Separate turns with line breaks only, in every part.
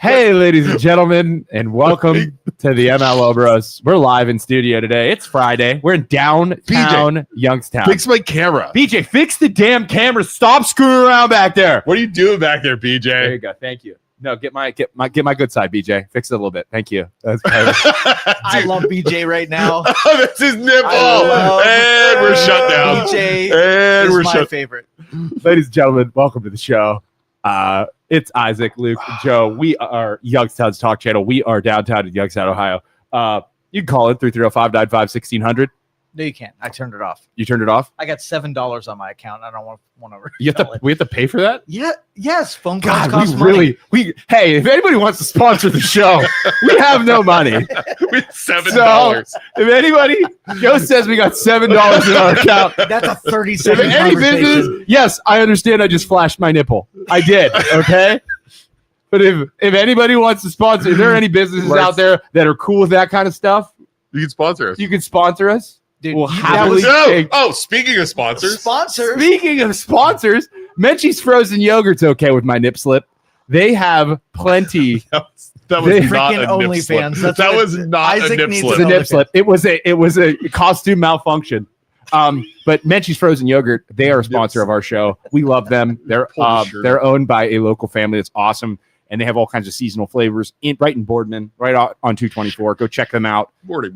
Hey, ladies and gentlemen, and welcome to the MLO Bros. We're live in studio today. It's Friday. We're in downtown Youngstown.
Fix my camera.
BJ, fix the damn camera. Stop screwing around back there.
What are you doing back there, BJ?
There you go. Thank you. No, get my good side, BJ. Fix it a little bit. Thank you. That's
I love BJ right now.
Oh, that's his nipple. And we're shut down.
BJ
And we're
is my favorite.
Ladies and gentlemen, welcome to the show. It's Isaac, Luke, and Joe. We are Youngstown's talk channel. We are downtown in Youngstown, Ohio. You can call it 330-595-1600.
No, you can't. I turned it off.
You turned it off?
I got $7 on my account. I don't want to.
We have to pay for that?
Yeah. Yes. Phone calls
God,
cost money.
Hey, if anybody wants to sponsor the show, we have no money.
We have $7.
So, if anybody, Joe says we got $7 in our account.
That's a
If
37
any business, yes, I understand. I just flashed my nipple. I did. Okay. But if anybody wants to sponsor, if there are any businesses out there that are cool with that kind of stuff,
You can sponsor us.
you can sponsor us.
Dude,
We'll
that
happily
was-
take.
Oh, speaking of sponsors.
Sponsor.
Speaking of sponsors, Menchie's Frozen Yogurt's okay with my nip slip. They have plenty.
That was
They-
not a
Freaking
nip slip.
OnlyFans. That's
That
what
was not
Isaac
a nip
needs
slip.
It's a
to-
nip slip. It was a costume malfunction. But Menchie's Frozen Yogurt, they are a sponsor of our show. We love them. They're owned by a local family that's awesome, and they have all kinds of seasonal flavors right in Boardman, right on 224. Go check them out.
Morning.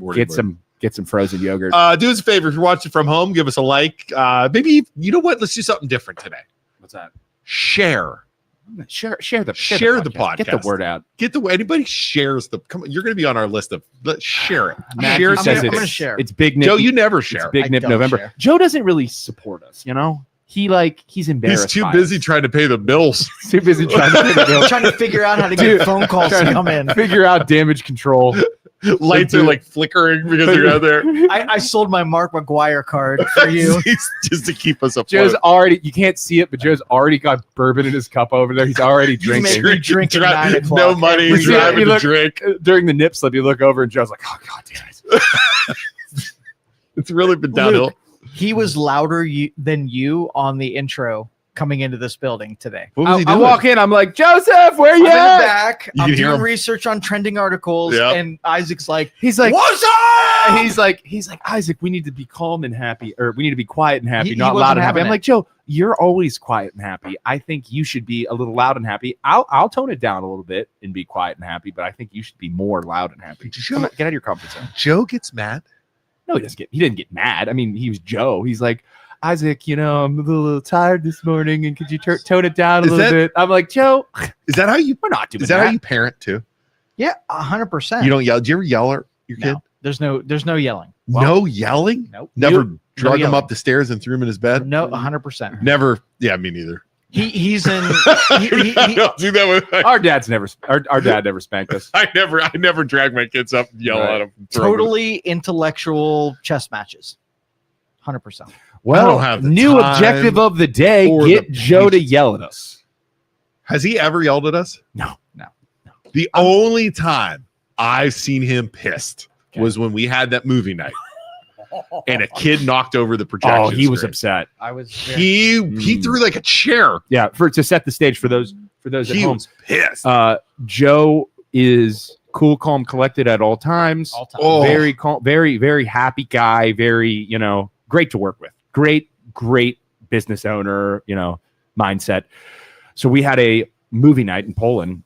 Get some frozen yogurt.
Do us a favor. If you're watching from home, give us a like. Maybe, you know what? Let's do something different today.
What's that?
Share
Share the
podcast.
Get the word out.
Anybody shares come on, you're going to be on our list of let's share it.
Matthew
Share
says
I'm gonna
it's,
share.
it's Big Nip.
Joe, you never
it's
share.
Big
I
Nip
don't
November.
share.
Joe doesn't really support us. You know, he's embarrassed.
He's too
by
busy
us.
trying to pay the bills.
Too busy trying to pay the bill.
Trying to figure out how to
Dude,
get phone calls to come in.
Figure out damage control.
Lights are like flickering because they're out there.
I sold my Mark McGuire card for you.
Just to keep us afloat.
Joe's already, you can't see it, but Joe's already got bourbon in his cup over there. He's already drinking.
made me drink at 9 o'clock
No money,
every day.
driving
You
to
look-
drink.
During the nip slip, you look over and Joe's like, oh, God damn it.
It's really been downhill.
Luke, he was louder than you on the intro coming into this building today.
What was he
I
doing?
walk in, I'm like, Joseph, where
I'm
you
in the
at?
back.
You
I'm
can hear
doing
him.
research on trending articles,
Yep.
and Isaac's like,
He's like,
"What's up?"
he's like, Isaac, we need to be calm and happy, or we need to be quiet and happy,
He
not
wasn't
loud and happy.
having
I'm
it.
like, Joe, you're always quiet and happy. I think you should be a little loud and happy. I'll tone it down a little bit and be quiet and happy, but I think you should be more loud and happy. Come on, get out of your comfort zone.
Joe gets mad.
No, he didn't get mad. I mean, he was Joe. He's like, Isaac, I'm a little tired this morning, and could you tone it down a
Is
little
that-
bit? I'm like, Joe,
Is that how you?
we're not doing
Is that how you parent too?
Yeah, 100%.
You don't yell. Do you ever yell at your kid?
No, there's no yelling.
No yelling.
Nope.
Never
You-
drug him
yelling.
up the stairs and threw him in his bed.
No, 100%.
Never. Yeah, me neither.
He's in. he-
I don't do that with.
our dad never spanked us.
I never drag my kids up and yell
Right.
at them. and throw 'em.
totally intellectual chess matches. 100%.
Well,
don't have the
new
time
objective of the day:
or
get
the
Joe to
patience.
yell at us.
Has he ever yelled at us?
No.
The only time I've seen him pissed
Okay.
was when we had that movie night and a kid knocked over the projection.
Oh, he was
screen.
upset.
I was.
He threw like a chair.
Yeah, to set the stage for those at
He
home.
was pissed.
Joe is cool, calm, collected at all times.
all time.
Oh.
Very calm, very, very happy guy. Very, great to work with. Great business owner. Mindset. So we had a movie night in Poland,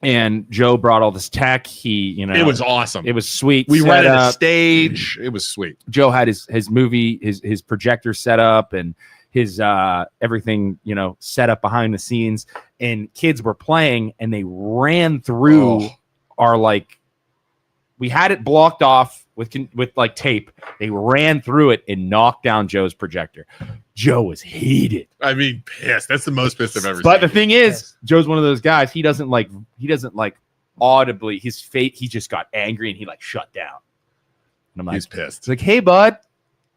and Joe brought all this tech. He,
It was awesome.
it was sweet.
We
set
rented a
up.
stage. It was sweet.
Joe had his movie, his projector set up, and his everything, set up behind the scenes, and kids were playing, and they ran through our we had it blocked off with like tape. They ran through it and knocked down Joe's projector. Joe was heated.
I mean, pissed. That's the most pissed I've ever
But the
seen.
thing is, Joe's one of those guys. He doesn't like audibly. His face. He just got angry and he shut down. And I'm like,
He's pissed.
it's like, hey, bud,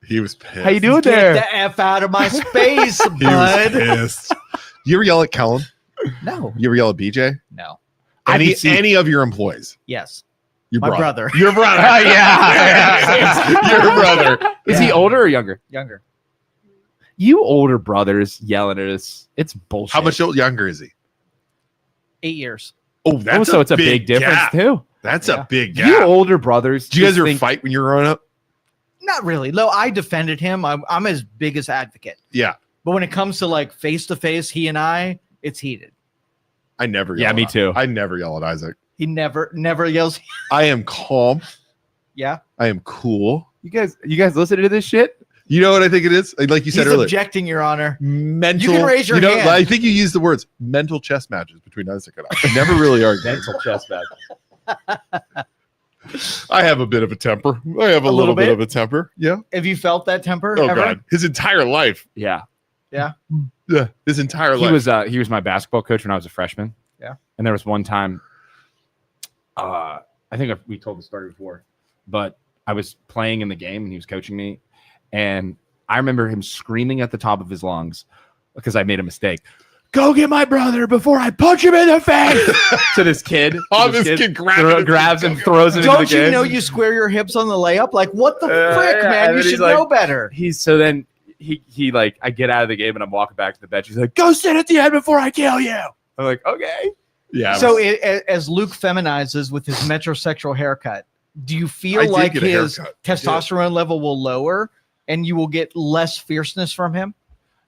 He was pissed.
how you doing
Get
there?
the F out of my space,
He was
bud.
pissed. You ever yell at Kellen?
No,
You ever yell at BJ?
no.
I
Any
could see-
any of your employees?
Yes,
Your
my brother.
Your brother.
Oh, yeah.
Your brother.
Is he
Yeah.
older or younger?
Younger.
You older brothers yelling at us. It's bullshit.
How much younger is he?
8 years.
Oh, that's
so it's a big difference
gap.
too.
That's
Yeah.
a big
You
gap.
older brothers,
Did you guys
just
ever
think-
fight when you were growing up?
Not really. No, I defended him. I'm his biggest advocate.
Yeah.
But when it comes to like face to face, he and I, it's heated.
I never
Yeah,
yell
me
at-
too.
I never yell at Isaac.
He never yells.
I am calm.
Yeah.
I am cool.
You guys listening to this shit?
You know what I think it is? Like you said
He's
earlier.
objecting, Your Honor.
Mental.
You can raise your hand.
I think you used the words mental chess matches between Isaac and I. Never really argued.
Mental chess match.
I have a bit of a temper. I have a little bit of a temper. Yeah.
Have you felt that temper?
Oh
ever?
God. His entire life.
Yeah.
Yeah. His entire
He
life.
was my basketball coach when I was a freshman.
Yeah.
And there was one time, I think we told the story before, but I was playing in the game and he was coaching me, and I remember him screaming at the top of his lungs because I made a mistake. Go get my brother before I punch him in the face. To this kid.
This kid
grabs and throws it into the
Don't you
game.
know you square your hips on the layup? Like, what the frick,
yeah,
man?
and
You
then
should
he's like-
know better.
Then he like, I get out of the game and I'm walking back to the bench. He's like, go sit at the end before I kill you. I'm like, okay.
Yeah.
So as Luke feminizes with his metrosexual haircut, do you
I
feel
did
like
get a
his
haircut.
testosterone level will lower and you will get less fierceness from him?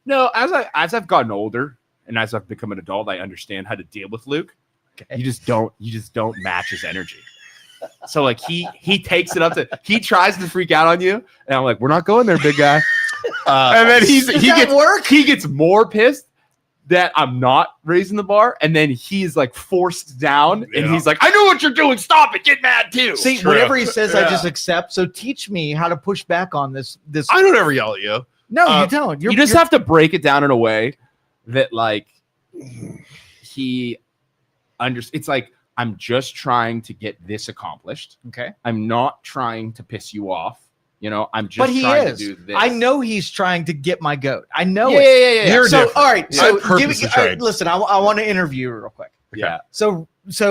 No, as I've gotten older and as I've become an adult, I understand how to deal with Luke.
Okay.
You just don't match his energy. So like he takes it up to, he tries to freak out on you, and I'm like, we're not going there, big guy. And then
Does that work?
he gets more pissed that I'm not raising the bar, and then he's like forced down, and
Yeah.
he's like, I know what you're doing, stop it, get mad too.
See,
True.
whatever he says, I
Yeah.
just accept. So teach me how to push back on this.
I don't ever yell at you.
No, you don't.
you just have to break it down in a way that like he it's like, I'm just trying to get this accomplished.
okay.
I'm not trying to piss you off. You know, I'm just
But he
trying
is.
to do this.
I know he's trying to get my goat. I know
Yeah,
it.
yeah, yeah.
You're
So,
different.
all right.
Yeah.
So,
I purposely tried.
listen, I want to interview you real quick.
yeah.
So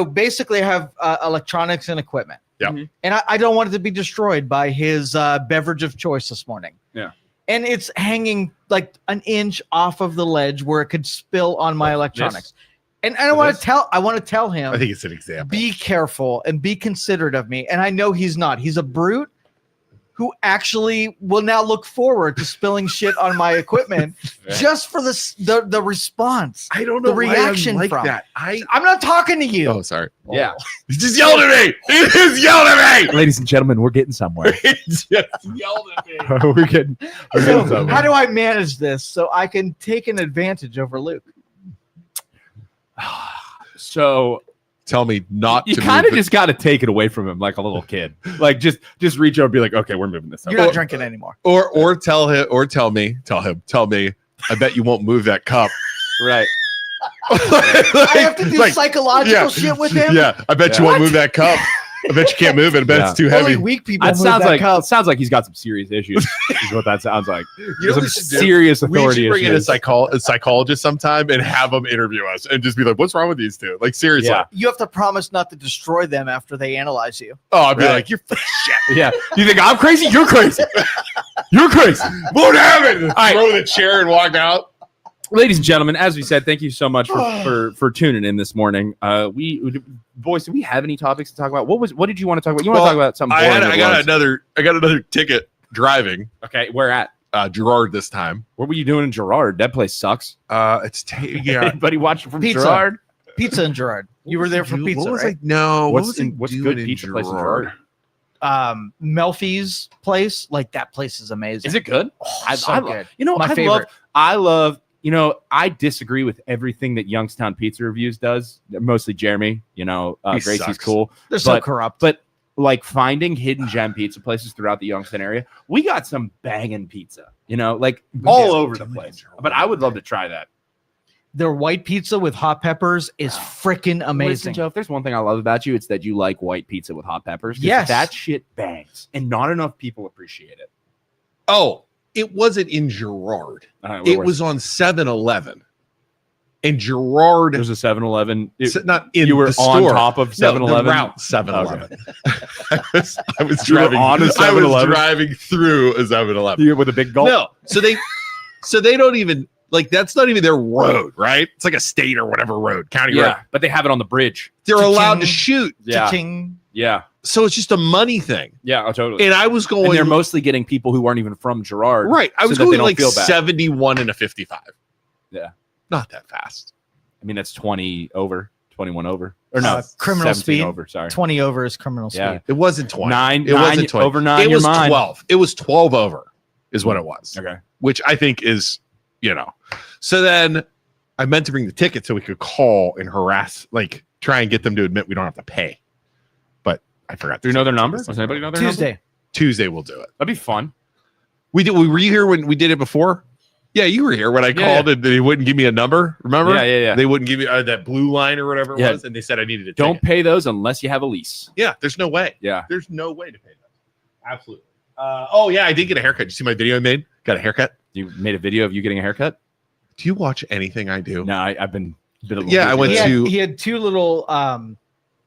basically, I have electronics and equipment.
Yeah.
Mhm.
And I don't want it to be destroyed by his beverage of choice this morning.
Yeah.
And it's hanging like an inch off of the ledge where it could spill on my electronics. And I want to tell him,
I think it's an example.
be careful and be considerate of me. And I know he's not. He's a brute who actually will now look forward to spilling shit on my equipment just for the response.
I don't
the
know
reaction
why I'm like
from.
that.
I'm not talking to you.
Oh, sorry.
Yeah.
He just yelled at me. He just yelled at me.
Ladies and gentlemen, we're getting somewhere.
He just yelled at me.
we're getting
So
somewhere.
how do I manage this so I can take an advantage over Luke?
So
Tell me not
you
to
kind of
move
just got to take it away from him like a little kid. Like just reach over and be like, okay, we're moving this up.
You're not drinking anymore.
or tell him or tell me. I bet you won't move that cup.
Right.
I have to do psychological shit with him.
Yeah, I bet you won't move that cup. I bet you can't move it. I bet it's too
Only
heavy.
weak people
That
move
sounds
that
like
cup.
he's got some serious issues. Is what that sounds like.
You know
There's
what we
some
should do?
serious
We
authority
should bring in a
issues.
psychologist sometime and have them interview us and just be like, "What's wrong with these two?" Like seriously.
Yeah.
You have to promise not to destroy them after they analyze you.
Oh, I'd be
Right.
like, "You're full of shit.
Yeah. You think I'm crazy? You're crazy. You're crazy.
Won't happen."
right.
Throw the chair and walk out.
Ladies and gentlemen, as we said, thank you so much for tuning in this morning. Boys, do we have any topics to talk about? What did you want to talk about? You want to talk about something? boring
I got another ticket driving.
Okay, where at?
Gerard this time.
What were you doing in Gerard? That place sucks.
Yeah.
Anybody watching from
Pizza.
Gerard?
Pizza and Gerard. You were there for pizza,
What was
right?
no.
What's
what
what's
doing
good
in
pizza place in
Gerard?
Gerard?
Melfi's place, like that place is amazing.
Is it good?
Oh, so good.
You know,
My favorite.
I love. You know, I disagree with everything that Youngstown Pizza Reviews does. Mostly Jeremy. You know,
He
Gracie's
sucks.
cool.
They're so
but-
corrupt.
But like finding hidden gem pizza places throughout the Youngstown area, we got some banging pizza. You know, like all over the place. But I would love to try that.
Their white pizza with hot peppers is freaking
Listen,
amazing.
Joe, if there's one thing I love about you, it's that you like white pizza with hot peppers. 'Cause
Yes.
that shit bangs, and not enough people appreciate it.
Oh, it wasn't in Gerard. It was on 7-Eleven. And Gerard,
There's a 7-Eleven.
not in
You were
the
on
store.
top of
No,
7-Eleven.
the route 7-Eleven. I was
You were
driving
on a
I was
7-Eleven?
driving through a 7-Eleven.
You with a big gulp.
No, so they don't even Like that's not even their road, right? It's like a state or whatever road, county road.
But they have it on the bridge.
They're allowed to shoot.
Yeah.
Cha-ching.
Yeah.
So it's just a money thing.
Yeah, totally.
And I was going.
And they're mostly getting people who aren't even from Girard.
Right. I was
so that
going
they don't
like
feel bad.
71 and a 55.
Yeah.
Not that fast.
I mean, that's 20 over, 21 over. Or no,
criminal
17
speed.
over. Sorry.
20 over is criminal speed.
Yeah.
It wasn't 20.
It wasn't 20. Over 9.
It was
mine.
12. It was 12 over is what it was.
Okay.
Which I think is, So then I meant to bring the ticket so we could call and harass, like try and get them to admit we don't have to pay. But I forgot.
Do you know their number? Does anybody know their number?
Tuesday we'll do it.
That'd be fun.
Were you here when we did it before? Yeah, you were here when I called and they wouldn't give me a number. Remember?
Yeah.
They wouldn't give me that blue line or whatever it was, and they said I needed a
Don't
ticket.
pay those unless you have a lease.
Yeah, there's no way.
Yeah.
There's no way to pay that. Absolutely. Oh yeah, I did get a haircut. Did you see my video I made? Got a haircut.
You made a video of you getting a haircut?
Do you watch anything I do?
No, I've been.
I went to.
He had two little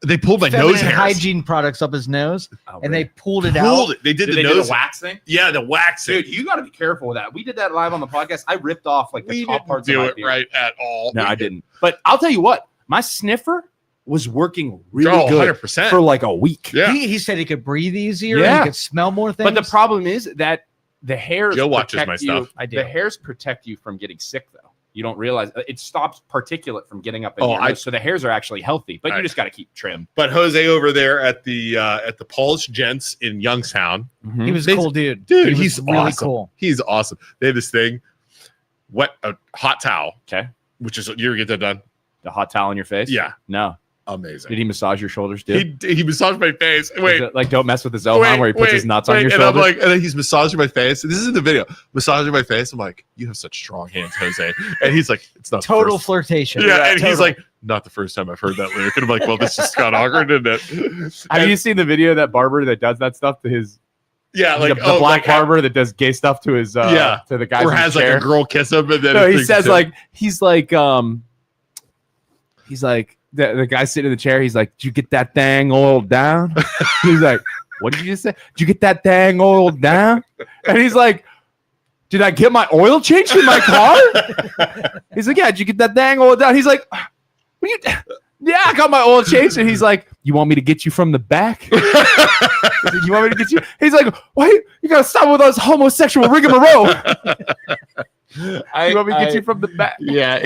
They pulled my nose hairs.
hygiene products up his nose, and they pulled it
Pulled
out.
it. They did the
do
nose
the wax thing.
Yeah, the waxing.
Dude, you got to be careful with that. We did that live on the podcast. I ripped off like the
We
top
didn't
parts
do
of my
it
beard.
right at all.
No,
We
I didn't. But I'll tell you what, my sniffer was working really
Oh,
good
100%.
for like a week.
Yeah.
He said he could breathe easier.
Yeah.
And he could smell more things.
But the problem is that the hairs
Joe watches
protect
my
you.
stuff.
I do.
The hairs protect you from getting sick, though. You don't realize it stops particulate from getting up in
Oh,
your nose, so the hairs are actually healthy. But you just got to keep trim.
But Jose over there at the Polish Gents in Youngstown,
he was a cool dude.
Dude,
He was
he's
really
awesome.
cool.
He's awesome. They have this thing, a hot towel,
Okay,
which is you ever get that done?
the hot towel on your face.
Yeah,
No.
amazing.
Did he massage your shoulders, dude?
He massaged my face. Wait,
Like don't mess with the Zohan where he puts his nuts on your
and
shoulder.
I'm like, and then he's massaging my face. This is in the video, massaging my face. I'm like, you have such strong hands, Jose. And he's like, it's not the
Total
first-
flirtation.
Yeah, and
total.
he's like, not the first time I've heard that lyric. And I'm like, well, this just got awkward, didn't it?
Have you seen the video of that barber that does that stuff to his?
Yeah, like
the black
like,
barber that does gay stuff to his to the guy
or has like a girl kiss him and then
No,
it
he
thinks
says
it's him.
he's like the guy sitting in the chair. He's like, "Did you get that thing oiled down?" He's like, "What did you just say? Did you get that thing oiled down?" And he's like, "Did I get my oil changed in my car?" He's like, "Yeah, did you get that thing oiled down?" He's like, "What are you?" Yeah, I got my oil changed. And he's like, "You want me to get you from the back?" He's like, "You want me to get you?" He's like, "Why? You gotta stop with those homosexual rigmarole." You want me to get you from the back?
Yeah,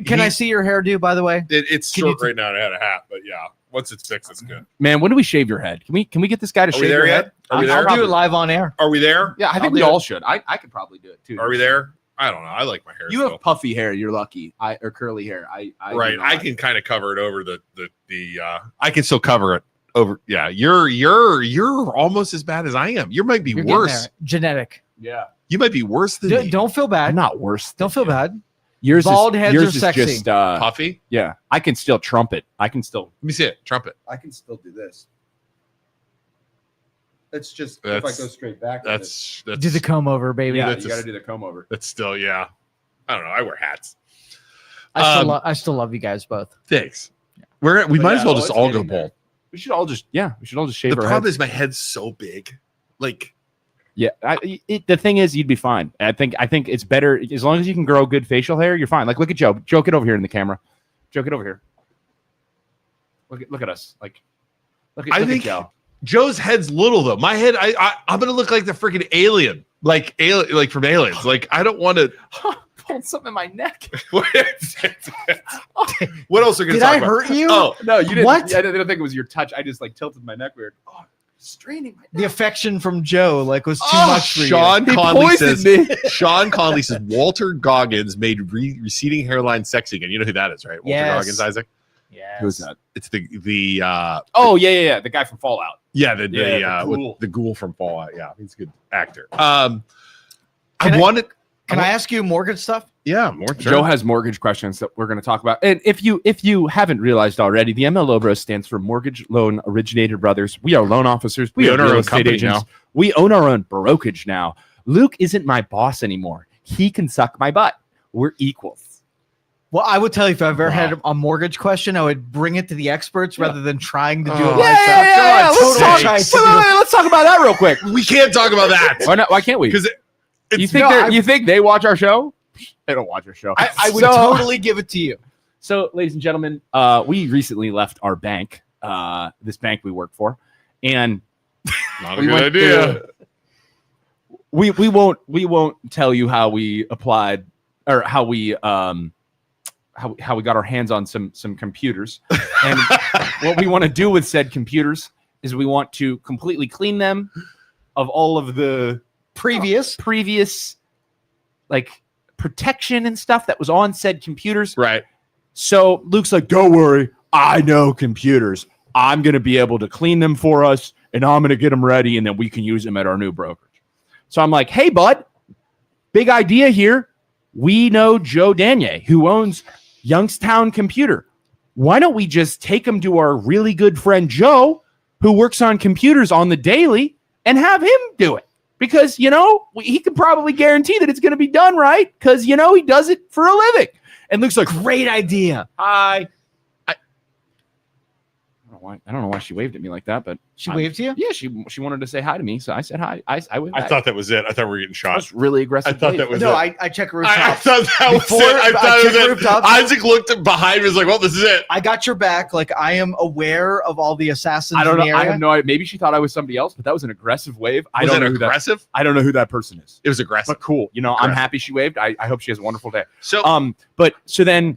Can I see your hairdo, by the way?
It's
Can you
short right now. I had a hat, but yeah, once it's fixed, it's good.
Man, when do we shave your head? Can we get this guy to
Are
shave
we there
your
yet?
head?
Are we
I'll
there?
do it live on air.
Are we there?
Yeah, I think
I'll
we
do
all
it.
should. I could probably do it too.
Are we there? I don't know. I like my hair.
You
still.
have puffy hair. You're lucky. Or curly hair. I
Right.
do not.
I can kind of cover it over the I can still cover it over. Yeah. You're almost as bad as I am. You might be
You're getting
worse.
there. Genetic.
Yeah.
You might be worse than me.
Don't feel bad.
I'm not worse.
Don't feel bad.
Yours
Bald
is,
heads
yours
are
is
sexy.
Just,
Puffy.
yeah. I can still trumpet.
Let me see it. Trumpet.
I can still do this. It's just
if I go
straight back.
That's
Do the comb over, baby.
yeah.
that's
You
a-
got to do the comb over.
That's still I don't know. I wear hats.
I still love you guys both.
Thanks. We
But
might
yeah,
as well
oh,
just
it's
all go
getting there.
bald.
We should all just shave
The
our
problem
heads.
is my head's so big. Like
Yeah, the thing is, you'd be fine. I think it's better as long as you can grow good facial hair. You're fine. Like, look at Joe. Joe, get over here in the camera. Joe, get over here. Look at us. Like, look at Joe.
Joe's head's little though. My head, I'm gonna look like the freaking alien, like from Aliens. Like I don't want to.
Pulled something in my neck.
What else are we gonna
Did
talk
I
about?
hurt you?
Oh,
No, you didn't.
What?
I didn't think it was your touch. I just like tilted my neck weird. Oh, straining my neck.
The affection from Joe was too
Oh,
much for you.
Sean
He
Conley
poisoned
says.
me.
Sean Conley says Walter Goggins made receding hairline sexy again. You know who that is, right? Walter
Yes.
Goggins, Isaac.
Yes.
Who's that?
It's the
Oh yeah. The guy from Fallout.
the
ghoul.
the ghoul from Fallout. Yeah, he's a good actor.
Can I ask you mortgage stuff?
Yeah, more. Sure.
Joe has mortgage questions that we're going to talk about. And if you haven't realized already, the MLO Bros stands for Mortgage Loan Originator Brothers. We are loan officers.
We own our
real
own
estate
company
agents.
now.
We own our own brokerage now. Luke isn't my boss anymore. He can suck my butt. We're equals.
Well, I would tell you if I've ever
Wow.
had a mortgage question, I would bring it to the experts rather than trying to do
Oh.
it
Yeah,
myself.
Let's
God,
talk.
sakes.
Let's talk about that real quick.
We can't talk about that
Why not? Why can't we?
because
You think you think they watch our show? They don't watch our show.
I would
So-
totally give it to you.
So, ladies and gentlemen, we recently left our bank, this bank we work for, and
Not a
we
good
went
idea.
to- we won't tell you how we applied or how we how we got our hands on some computers. And what we want to do with said computers is we want to completely clean them of all of the previous like protection and stuff that was on said computers.
Right.
So Luke's like, don't worry, I know computers. I'm going to be able to clean them for us, and I'm going to get them ready, and then we can use them at our new brokerage. So I'm like, hey, bud, big idea here. We know Joe Danier, who owns Youngstown Computer. Why don't we just take him to our really good friend Joe, who works on computers on the daily, and have him do it? Because, he could probably guarantee that it's going to be done right, because, he does it for a living. And Luke's like,
Great idea.
hi. I don't know why she waved at me like that, but
She waved to you?
yeah, she wanted to say hi to me, so I said hi. I waved
I
back.
thought that was it. I thought we were getting
That
shot.
was really aggressive.
I thought
wave.
that was
No,
it.
I check
I
rooftops.
thought that was
Before
it. I thought
I
it
checked
was it.
rooftops.
Isaac looked behind me and was like, well, this is it.
I got your back. Like, I am aware of all the assassins
I don't know.
in the
I
area.
have no idea. Maybe she thought I was somebody else, but that was an aggressive wave. I
Was
don't
it
know who that.
aggressive?
I don't know who that person is.
It was aggressive.
But cool. I'm
Aggressive.
happy she waved. I hope she has a wonderful day.
So
But so then,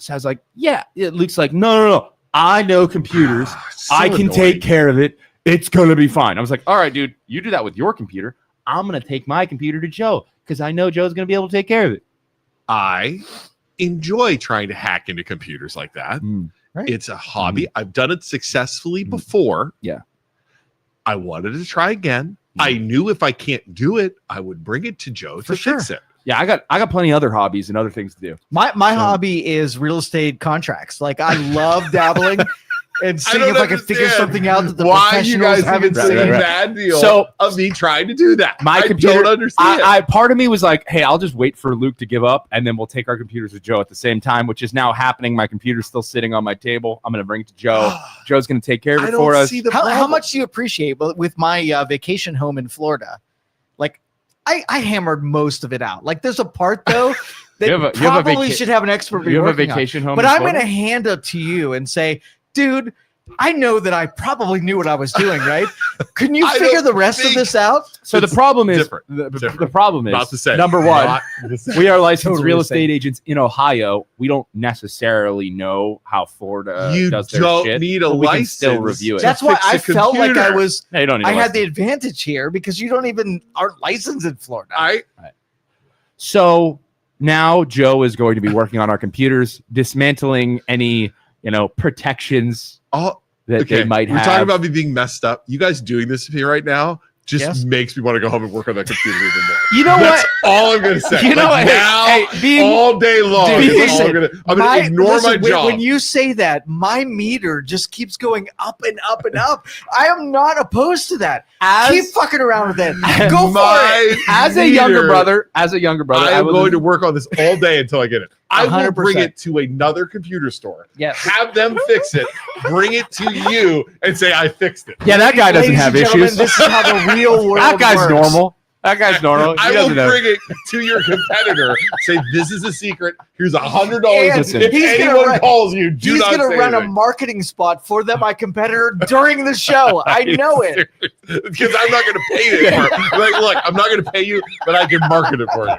so I was like, yeah. Luke's like, no. I know computers.
so
I can
annoying.
take care of it. It's gonna be fine. I was like, all right, dude, you do that with your computer. I'm gonna take my computer to Joe because I know Joe's gonna be able to take care of it.
I enjoy trying to hack into computers like that.
Right.
It's a hobby. I've done it successfully before.
Yeah.
I wanted to try again. I knew if I can't do it, I would bring it to Joe
For
to fix it.
Yeah, I got plenty of other hobbies and other things to do.
My
So-
hobby is real estate contracts. Like, I love dabbling and seeing
don't
if I can figure
understand
something out that the
Why you
professionals
guys haven't
haven't
seen
seen.
Right.
that deal
So-
of me trying to do that?
My
I
computer-
don't understand.
I part of me was like, hey, I'll just wait for Luke to give up, and then we'll take our computers to Joe at the same time, which is now happening. My computer's still sitting on my table. I'm gonna bring it to Joe. Joe's gonna take care of
I
it for
don't
us.
see the
How
problem.
much do you appreciate with my vacation home in Florida? Like, I hammered most of it out. Like, there's a part though that
You have a
probably
vaca-
should have an expert be
You have a
working on.
vacation home,
But
in
I'm
Florida?
going to hand it to you and say, dude, I know that I probably knew what I was doing, right? Can you
I
figure
don't
the rest of
think-
this out?
So the
It's
problem is
different.
the
Different.
problem is
About to say
number one.
Not the same.
We are licensed
Totally
real
the
estate agents in Ohio. We don't necessarily know how Florida
you
does their
don't
shit.
need a
but we can
license.
still review it.
to
That's why
fix
I
a
felt like I
computer.
was.
No, you don't need
I
a
had the
license.
advantage here because you don't even aren't licensed in Florida.
So now Joe is going to be working on our computers, dismantling any protections
Oh,
that
okay.
they might
We're
have.
talking about me being messed up. You guys doing this here right now just
Yes.
makes me want to go home and work on that computer even more.
you know
That's
what?
all I'm gonna say.
You know
Like
what?
now,
Hey, being
all day long,
Dude,
is all
listen,
I'm gonna ignore my job.
When you say that, my meter just keeps going up and up and up. I am not opposed to that. Keep fucking around with it. Go for it.
As a younger brother,
I am going to work on this all day until I get it. I will bring
100%.
it to another computer store,
Yes.
have them fix it, bring it to you, and say I fixed it.
Yeah, that guy doesn't
Ladies
have
and gentlemen,
issues.
This is how the real world
That guy's
works.
normal. That guy's normal. He
I will
doesn't have-
bring it to your competitor. Say this is a secret. Here's $100.
And
Listen.
If
he's gonna
anyone
run-
calls you, do
He's
not
going to
say
run a
anything.
marketing spot for them, my competitor, during the show. I know it.
Because I'm not going to pay it for it. Like, look, I'm not going to pay you, but I can market it for you.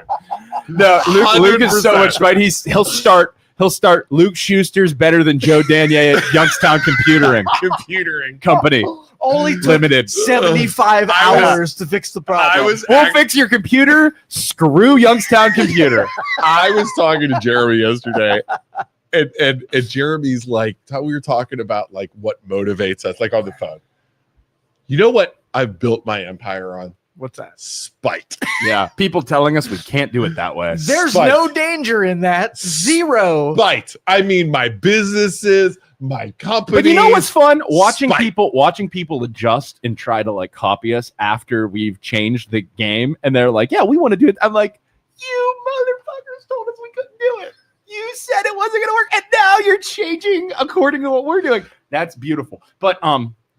No, Luke is so
100%.
much right. He'll start Luke Schuster's better than Joe Danier at Youngstown
Computering.
Company
Only took
Limited.
75
I was-
hours to fix the problem.
I was
We'll fix your computer. Screw Youngstown Computer.
I was talking to Jeremy yesterday, and Jeremy's like, we were talking about like what motivates us, like on the phone. You know what I've built my empire on?
What's that?
Spite.
Yeah, people telling us we can't do it that way.
There's
Spite.
no danger in that. Zero.
Spite. I mean, my businesses, my company.
But you know what's fun? Watching
Spite.
people adjust and try to like copy us after we've changed the game, and they're like, "Yeah, we want to do it." I'm like, "You motherfuckers told us we couldn't do it. You said it wasn't going to work, and now you're changing according to what we're doing." That's beautiful. But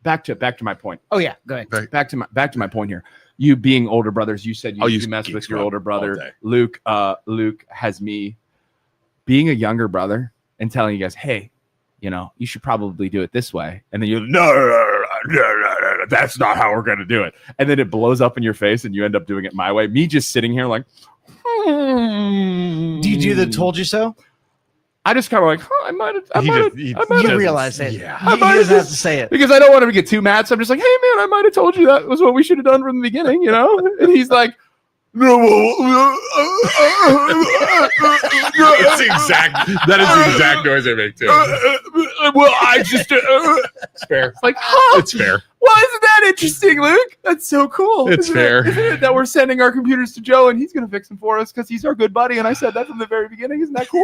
back to my point.
Oh, yeah. Go ahead.
Back to my point here. you being older brothers, you said
I'll
you
use
mess
Geek
with your
Squad
older
all
brother.
day.
Luke has me being a younger brother and telling you guys, hey, you should probably do it this way. And then you're no, that's not how we're going to do it. And then it blows up in your face and you end up doing it my way. Me just sitting here like,
Do you do the told you so?
I just kind of like, I might have.
You realize it.
Yeah.
He doesn't have to say it.
Because I don't want him to get too mad. So I'm just like, hey, man, I might have told you that was what we should have done from the beginning, And he's like, no.
That is the exact noise I make too.
Well, I just.
It's fair.
It's like, huh?
It's fair.
Well, isn't that interesting, Luke? That's so cool.
It's fair.
Isn't it that we're sending our computers to Joe and he's going to fix them for us because he's our good buddy? And I said that from the very beginning. Isn't that cool?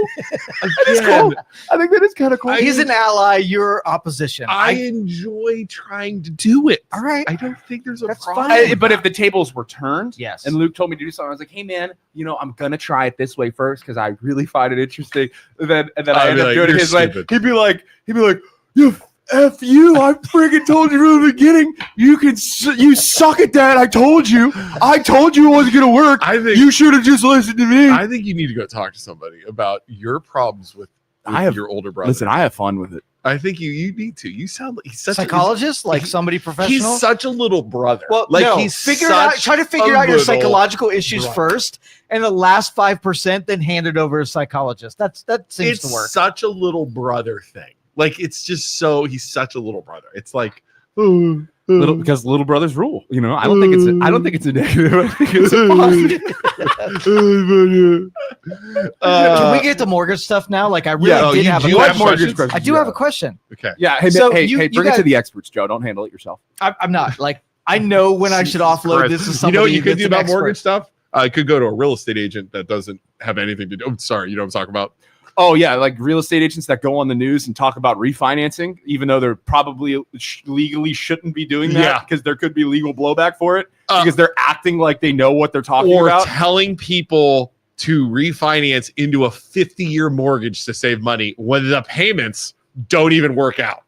That is cool. I think that is kind of cool.
He's an ally. You're opposition.
I enjoy trying to do it.
All right.
I don't think there's a
That's
problem.
fine.
But if the tables were turned,
Yes.
and Luke told me to do something, I was like, hey, man, I'm going to try it this way first because I really find it interesting. And then I end up doing it his way. He'd be like, you F you, I freaking told you from the beginning. You suck at that. I told you it wasn't going to work.
I think
You should have just listened to me.
I think you need to go talk to somebody about your problems with your older brother.
Listen, I have fun with it.
I think you need to. You sound like he's such
psychologist, like somebody professional.
He's such a little brother.
Well,
like
no,
he's
try to figure out your
little
psychological issues
brother.
first, and the last 5% then hand it over to a psychologist. That seems to work.
Such a little brother thing. Like it's just he's such a little brother. It's like
Because little brothers rule. I don't think it's a negative. I think it's a positive.
Can we get the mortgage stuff now? Like I really did have a
mortgage
question. I do have a question.
Okay.
Yeah. Hey,
So
hey,
you
bring it to the experts, Joe. Don't handle it yourself.
I'm not like I know when I should offload this to
You
somebody.
know what you could
that's
do
an
about
expert.
mortgage stuff? I could go to a real estate agent that doesn't have anything to do. I'm sorry, you know what I'm talking about?
Oh yeah, like real estate agents that go on the news and talk about refinancing, even though they're probably legally shouldn't be doing that because there could be legal blowback for it because they're acting like they know what they're talking about.
Or telling people to refinance into a 50-year mortgage to save money when the payments don't even work out.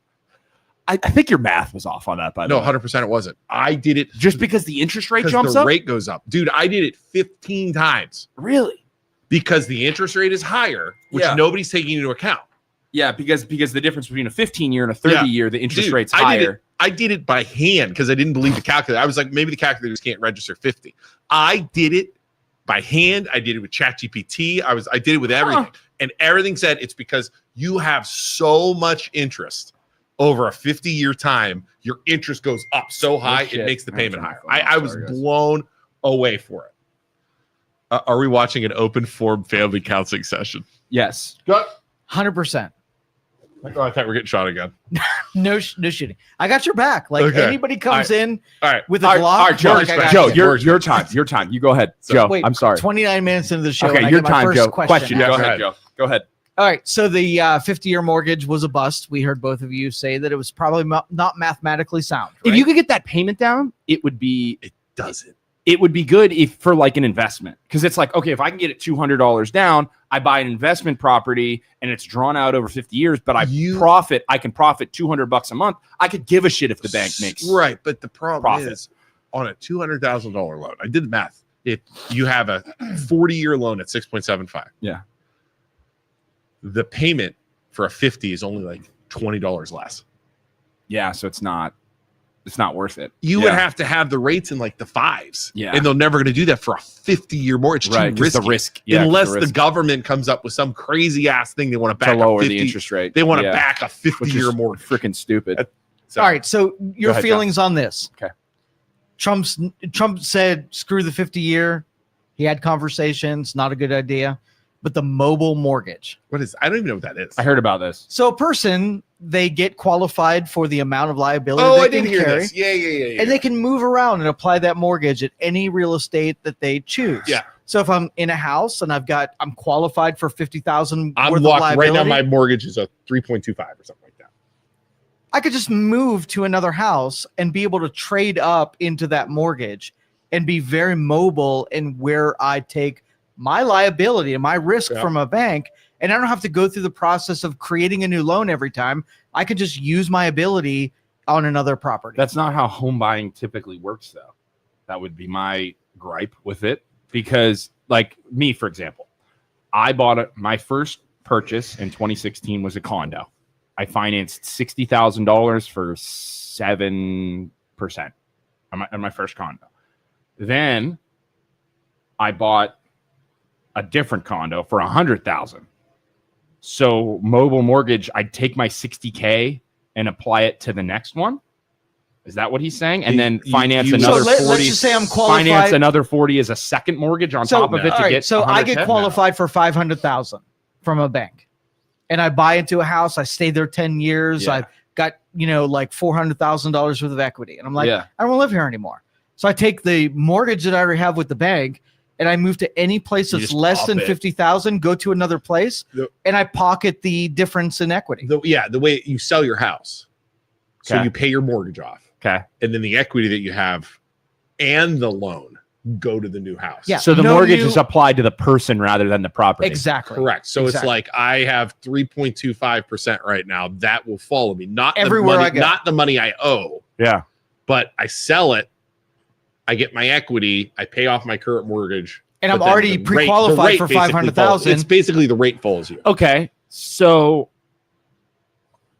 I think your math was off on that, by the way.
No, 100% it wasn't. I did it
Just because the interest rate jumps
the
up?
rate goes up. Dude, I did it 15 times.
Really?
Because the interest rate is higher, which nobody's taking into account.
Yeah, because the difference between a 15-year and a 30-year, the interest rate's
I
higher.
Did it by hand because I didn't believe the calculator. I was like, maybe the calculators can't register 50. I did it by hand. I did it with ChatGPT. I did it with everything. And everything said it's because you have so much interest over a 50-year time. Your interest goes up so high, it makes the payment higher. I was blown away for it. Are we watching an open form family counseling session?
Yes.
100%.
Oh, I thought we were getting shot again.
No shooting. I got your back. Like anybody comes in with a Glock.
All right, Joe.
like, I got
Joe,
you.
your time. Your time. You go ahead, Joe.
Wait,
I'm sorry.
29 minutes into the show.
Okay,
and I
your
get my
time,
first
Joe.
Question.
Go ahead, Joe. Go ahead.
All right. So the 50-year mortgage was a bust. We heard both of you say that it was probably not mathematically sound. Right?
If you could get that payment down, it would be.
It doesn't.
It would be good for like an investment because it's like, okay, if I can get it $200 down, I buy an investment property and it's drawn out over 50 years, but I can profit $200 a month. I could give a shit if the bank makes
right. But the problem
profit.
is on a $200,000 loan. I did the math. If you have a 40-year loan at 6.75, the payment for a 50 is only like $20 less.
Yeah, so it's not worth it.
You would have to have the rates in like the fives.
Yeah.
And they're never going to do that for a 50-year mortgage.
Right.
Too risky.
The risk.
Unless the government comes up with some crazy ass thing they want to back
to lower
50,
the interest rate.
They want to back a 50-year mortgage.
Freaking stupid.
All right. So your feelings on this.
Okay.
Trump said, screw the 50-year. He had conversations. Not a good idea. But the mobile mortgage.
What is? I don't even know what that is.
I heard about this.
So a person, they get qualified for the amount of liability
I
they
didn't
can
hear
carry.
this. Yeah.
And they can move around and apply that mortgage at any real estate that they choose.
Yeah.
So if I'm in a house and I'm qualified for $50,000
I'm
worth of
locked
liability,
right now. My mortgage is a 3.25 or something like that.
I could just move to another house and be able to trade up into that mortgage and be very mobile in where I take my liability and my risk from a bank. And I don't have to go through the process of creating a new loan every time. I could just use my ability on another property.
That's not how home buying typically works, though. That would be my gripe with it, because like me, for example, I bought my first purchase in 2016 was a condo. I financed $60,000 for 7% on my first condo. Then I bought a different condo for $100,000. So mobile mortgage, I'd take my $60K and apply it to the next one. Is that what he's saying? And then finance another 40.
Let's just say I'm qualified.
Finance another 40 as a second mortgage on top of it to get.
So I get qualified for $500,000 from a bank, and I buy into a house. I stay there 10 years.
Yeah.
I've got like $400,000 worth of equity, and I'm like, I don't want to live here anymore. So I take the mortgage that I already have with the bank, and I move to any place that's less than 50,000. Go to another place, and I pocket the difference in equity.
The way you sell your house, so
Okay.
you pay your mortgage off.
Okay.
And then the equity that you have and the loan go to the new house.
Yeah.
So the mortgage is applied to the person rather than the property.
Exactly.
Correct. So it's like I have 3.25% right now. That will follow me. Not
everywhere
the money,
I go.
not the money I owe.
Yeah.
But I sell it. I get my equity. I pay off my current mortgage.
And I'm already pre-qualified for 500,000.
It's basically the rate follows you.
Okay. So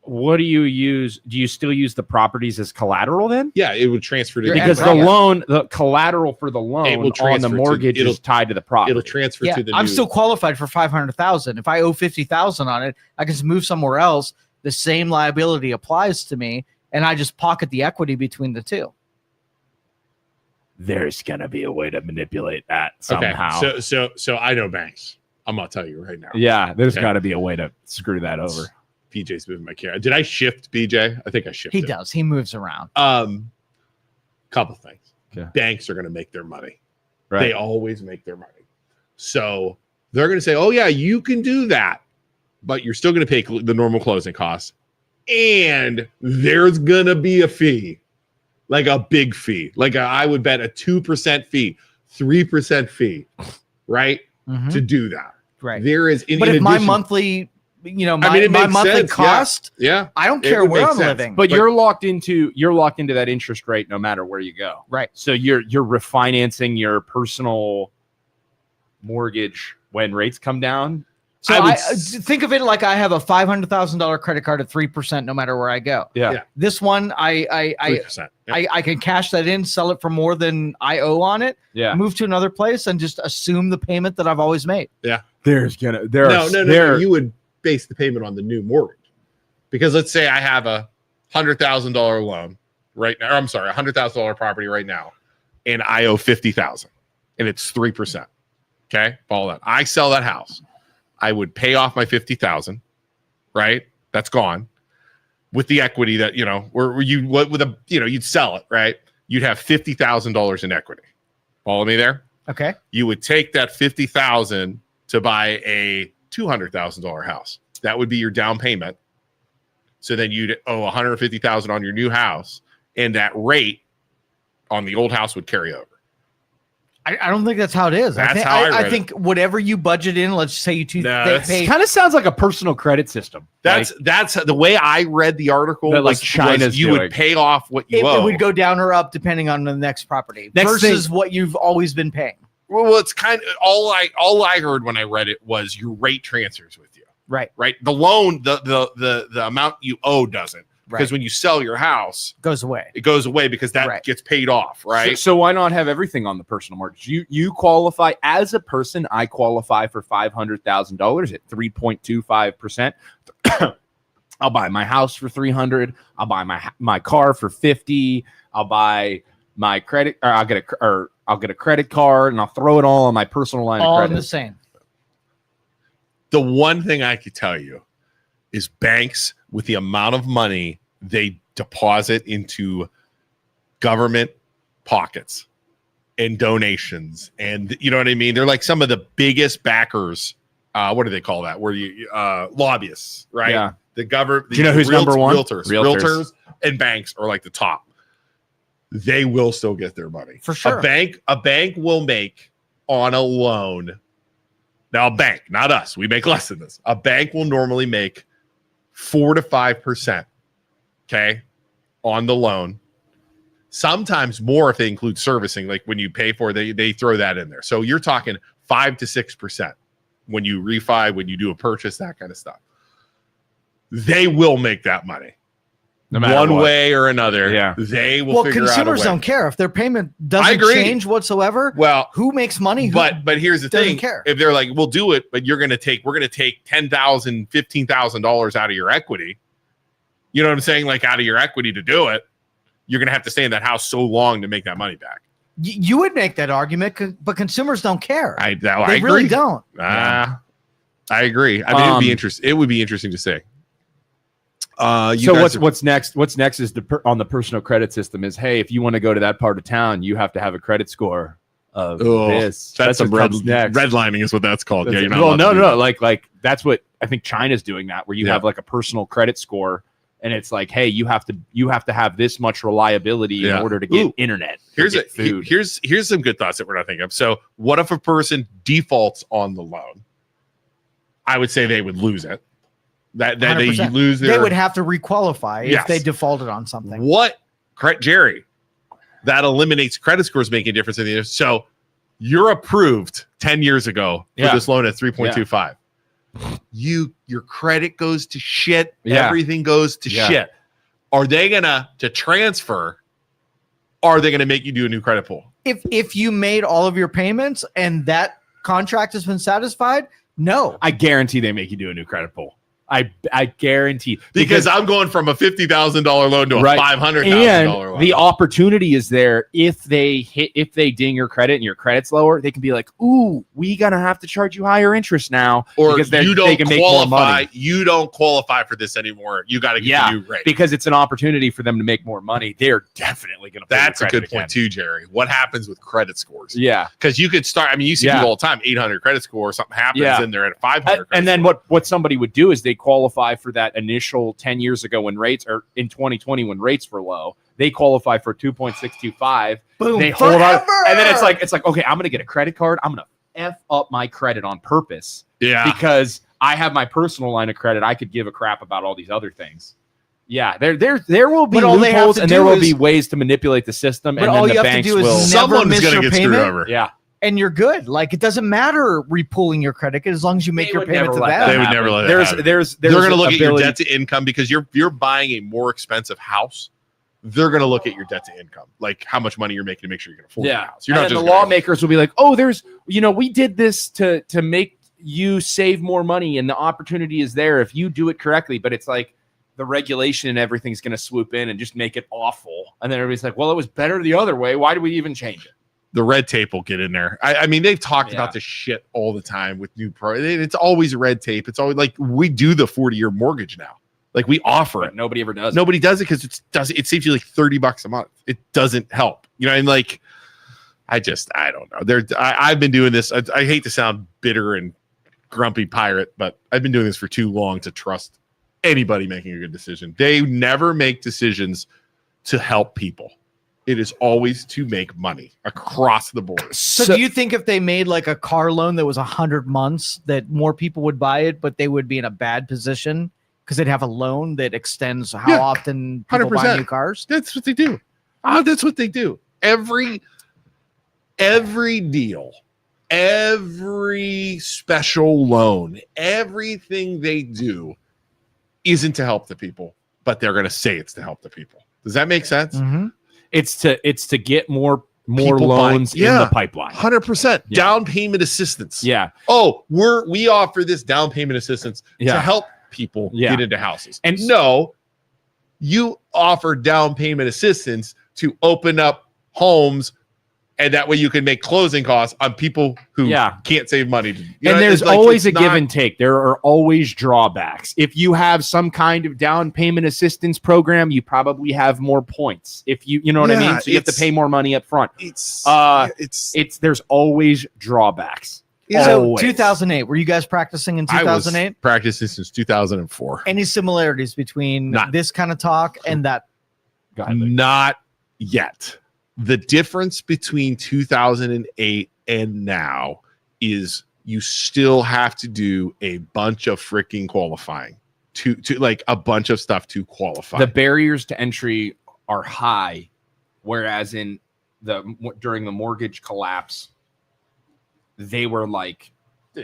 what do you use? Do you still use the properties as collateral then?
Yeah, it would transfer to
Because the loan, the collateral for the loan on the mortgage is tied to the property.
It'll transfer to the
I'm still qualified for 500,000. If I owe 50,000 on it, I can just move somewhere else. The same liability applies to me, and I just pocket the equity between the two.
There's gonna be a way to manipulate that somehow.
Okay. So I know banks. I'm gonna tell you right now.
Yeah, there's got to be a way to screw that over.
BJ's moving my camera. Did I shift BJ? I think I shifted.
He does. He moves around.
Couple things.
Okay.
Banks are going to make their money.
Right.
They always make their money. So they're going to say, "Oh yeah, you can do that, but you're still going to pay the normal closing costs, and there's going to be a fee, like a big fee, like I would bet a 2% fee, 3% fee, right, to do that.
Right.
There is,
but if my monthly." My monthly cost.
Yeah.
I don't care where I'm living.
But you're locked into that interest rate no matter where you go.
Right.
So you're refinancing your personal mortgage when rates come down.
So I think of it like I have a $500,000 credit card at 3% no matter where I go.
Yeah.
This one,
3%.
I can cash that in, sell it for more than I owe on it.
Yeah.
Move to another place and just assume the payment that I've always made.
Yeah.
No.
You would base the payment on the new mortgage, because let's say I have a $100,000 loan right now. Or I'm sorry, $100,000 property right now, and I owe 50,000, and it's 3%. Okay, follow that. I sell that house. I would pay off my 50,000, right? That's gone with the equity that you'd sell it, right? You'd have $50,000 in equity. Follow me there?
Okay.
You would take that 50,000 to buy a $200,000 house. That would be your down payment. So then you'd owe $150,000 on your new house, and that rate on the old house would carry over.
I don't think that's how it is.
That's
I think whatever you budget in, let's say you pay.
Kind of sounds like a personal credit system.
That's the way I read the article.
That like China's
you would pay off what you owe.
It would go down or up depending on the next property versus what you've always been paying.
Well, it's kind of all I heard when I read it was your rate transfers with you.
Right.
The loan, the amount you owe doesn't. Because when you sell your house,
it goes away
because that gets paid off, right?
So why not have everything on the personal mortgage? You qualify as a person. I qualify for $500,000 at 3.25%. I'll buy my house for $300,000. I'll buy my car for $50,000. I'll buy my credit, or I'll get a credit card, and I'll throw it all on my personal line of credit.
All in the same.
The one thing I could tell you is banks, with the amount of money they deposit into government pockets and donations, and you know what I mean? They're like some of the biggest backers. What do they call that? Where you lobbyists, right?
Yeah.
The government.
Do you know who's number one?
Realtors and banks are like the top. They will still get their money
for sure.
A bank will make on a loan. Now, a bank, not us. We make less than this. A bank will normally make 4 to 5%, okay, on the loan. sometimes more if they include servicing. Like when you pay for it, they throw that in there. So you're talking 5 to 6% when you refi, when you do a purchase, that kind of stuff. They will make that money.
No matter
one
what.
way or another.
Yeah.
They will
Well,
figure out a
consumers
way.
don't care if their payment
I
doesn't
agree.
change whatsoever.
Well,
Who makes money? Who
but here's the
doesn't
thing.
care?
If they're like, we'll do it, but we're going to take $10,000, $15,000 out of your equity. You know what I'm saying? Like out of your equity to do it, you're going to have to stay in that house so long to make that money back.
You would make that argument, but consumers don't care.
I
they
agree.
really don't.
I agree. I mean, it would be interesting. It would be interesting to say.
So what's next? What's next is on the personal credit system is, hey, if you want to go to that part of town, you have to have a credit score of this.
That's some
what comes next.
redlining is what that's called.
That's
You're not
well,
allowed
no,
to do
no,
that.
like that's what I think China's doing that, where you have like a personal credit score, and it's like, hey, you have to have this much reliability in order to get internet.
Here's
food.
Here's some good thoughts that we're not thinking of. So, what if a person defaults on the loan? I would say they would lose it. That they
100%.
lose their.
They would have to requalify
Yes.
if they defaulted on something.
What, Jerry? That eliminates credit scores making a difference in the. So, you're approved 10 years ago for this loan at 3.25. Your credit goes to shit.
Yeah.
Everything goes to shit. Are they gonna to transfer? Are they gonna make you do a new credit pull?
If you made all of your payments and that contract has been satisfied, no.
I guarantee they make you do a new credit pull. I guarantee,
Because I'm going from a $50,000 loan to a $500,000
and
loan.
the opportunity is there if they ding your credit and your credit's lower, they can be like, ooh, we gonna have to charge you higher interest now,
or
because
you
they
don't
can make more
qualify.
money.
You don't qualify for this anymore. You got to get a new rate.
Because it's an opportunity for them to make more money. They're definitely gonna.
That's a good point too, Jerry. What happens with credit scores?
Yeah,
because you could start. I mean, you see people all the time, 800 credit score, something happens, and they're at a 500.
And then what somebody would do is they qualify for that initial 10 years ago when rates are in 2020 when rates were low. They qualify for 2.625.
Boom,
they hold on,
forever!
and then it's like, okay, I'm gonna get a credit card. I'm gonna F up my credit on purpose.
Yeah,
because I have my personal line of credit. I could give a crap about all these other things. Yeah, there will be loopholes and there will be ways to manipulate the system.
But
and
all
then
you
the
have to
banks
do is
will.
Someone's going to get screwed over.
Yeah.
And you're good. Like, it doesn't matter repooling your credit as long as you make your payment to them.
They would never let that happen.
There's
they're going to look at your
ability-
debt to income because you're buying a more expensive house. They're going to look at your debt to income, like how much money you're making to make sure you can afford the house. You're
and
not
then
just
the lawmakers will be like, oh, we did this to make you save more money, and the opportunity is there if you do it correctly. But it's like the regulation and everything's going to swoop in and just make it awful. And then everybody's like, well, it was better the other way. Why do we even change it?
The red tape will get in there. I mean, they've talked about this shit all the time with new it's always red tape. It's always like we do the 40-year mortgage now. Like we offer it.
Nobody ever does.
Nobody does it because it saves you like $30 a month. It doesn't help. You know, and like I don't know. I've been doing this. I hate to sound bitter and grumpy pirate, but I've been doing this for too long to trust anybody making a good decision. They never make decisions to help people. It is always to make money across the board.
So do you think if they made like a car loan that was 100 months that more people would buy it, but they would be in a bad position because they'd have a loan that extends how often people
100%.
buy new cars?
That's what they do. That's what they do. Every deal, every special loan, everything they do isn't to help the people, but they're going to say it's to help the people. Does that make sense?
Mm-hmm.
It's to get more
People
loans
buy-
in the pipeline.
100% down payment assistance.
Yeah.
Oh, we offer this down payment assistance to help people get into houses.
And
no, you offer down payment assistance to open up homes, and that way you can make closing costs on people who can't save money.
And there's always a give and take. There are always drawbacks. If you have some kind of down payment assistance program, you probably have more points. If you know what I mean? So you have to pay more money up front. There's always drawbacks.
So
Always.
2008, were you guys practicing in 2008?
I was practicing since 2004.
Any similarities between this kind of talk and that?
Not yet. The difference between 2008 and now is you still have to do a bunch of freaking qualifying to like a bunch of stuff to qualify.
The barriers to entry are high Whereas during the mortgage collapse, they were like,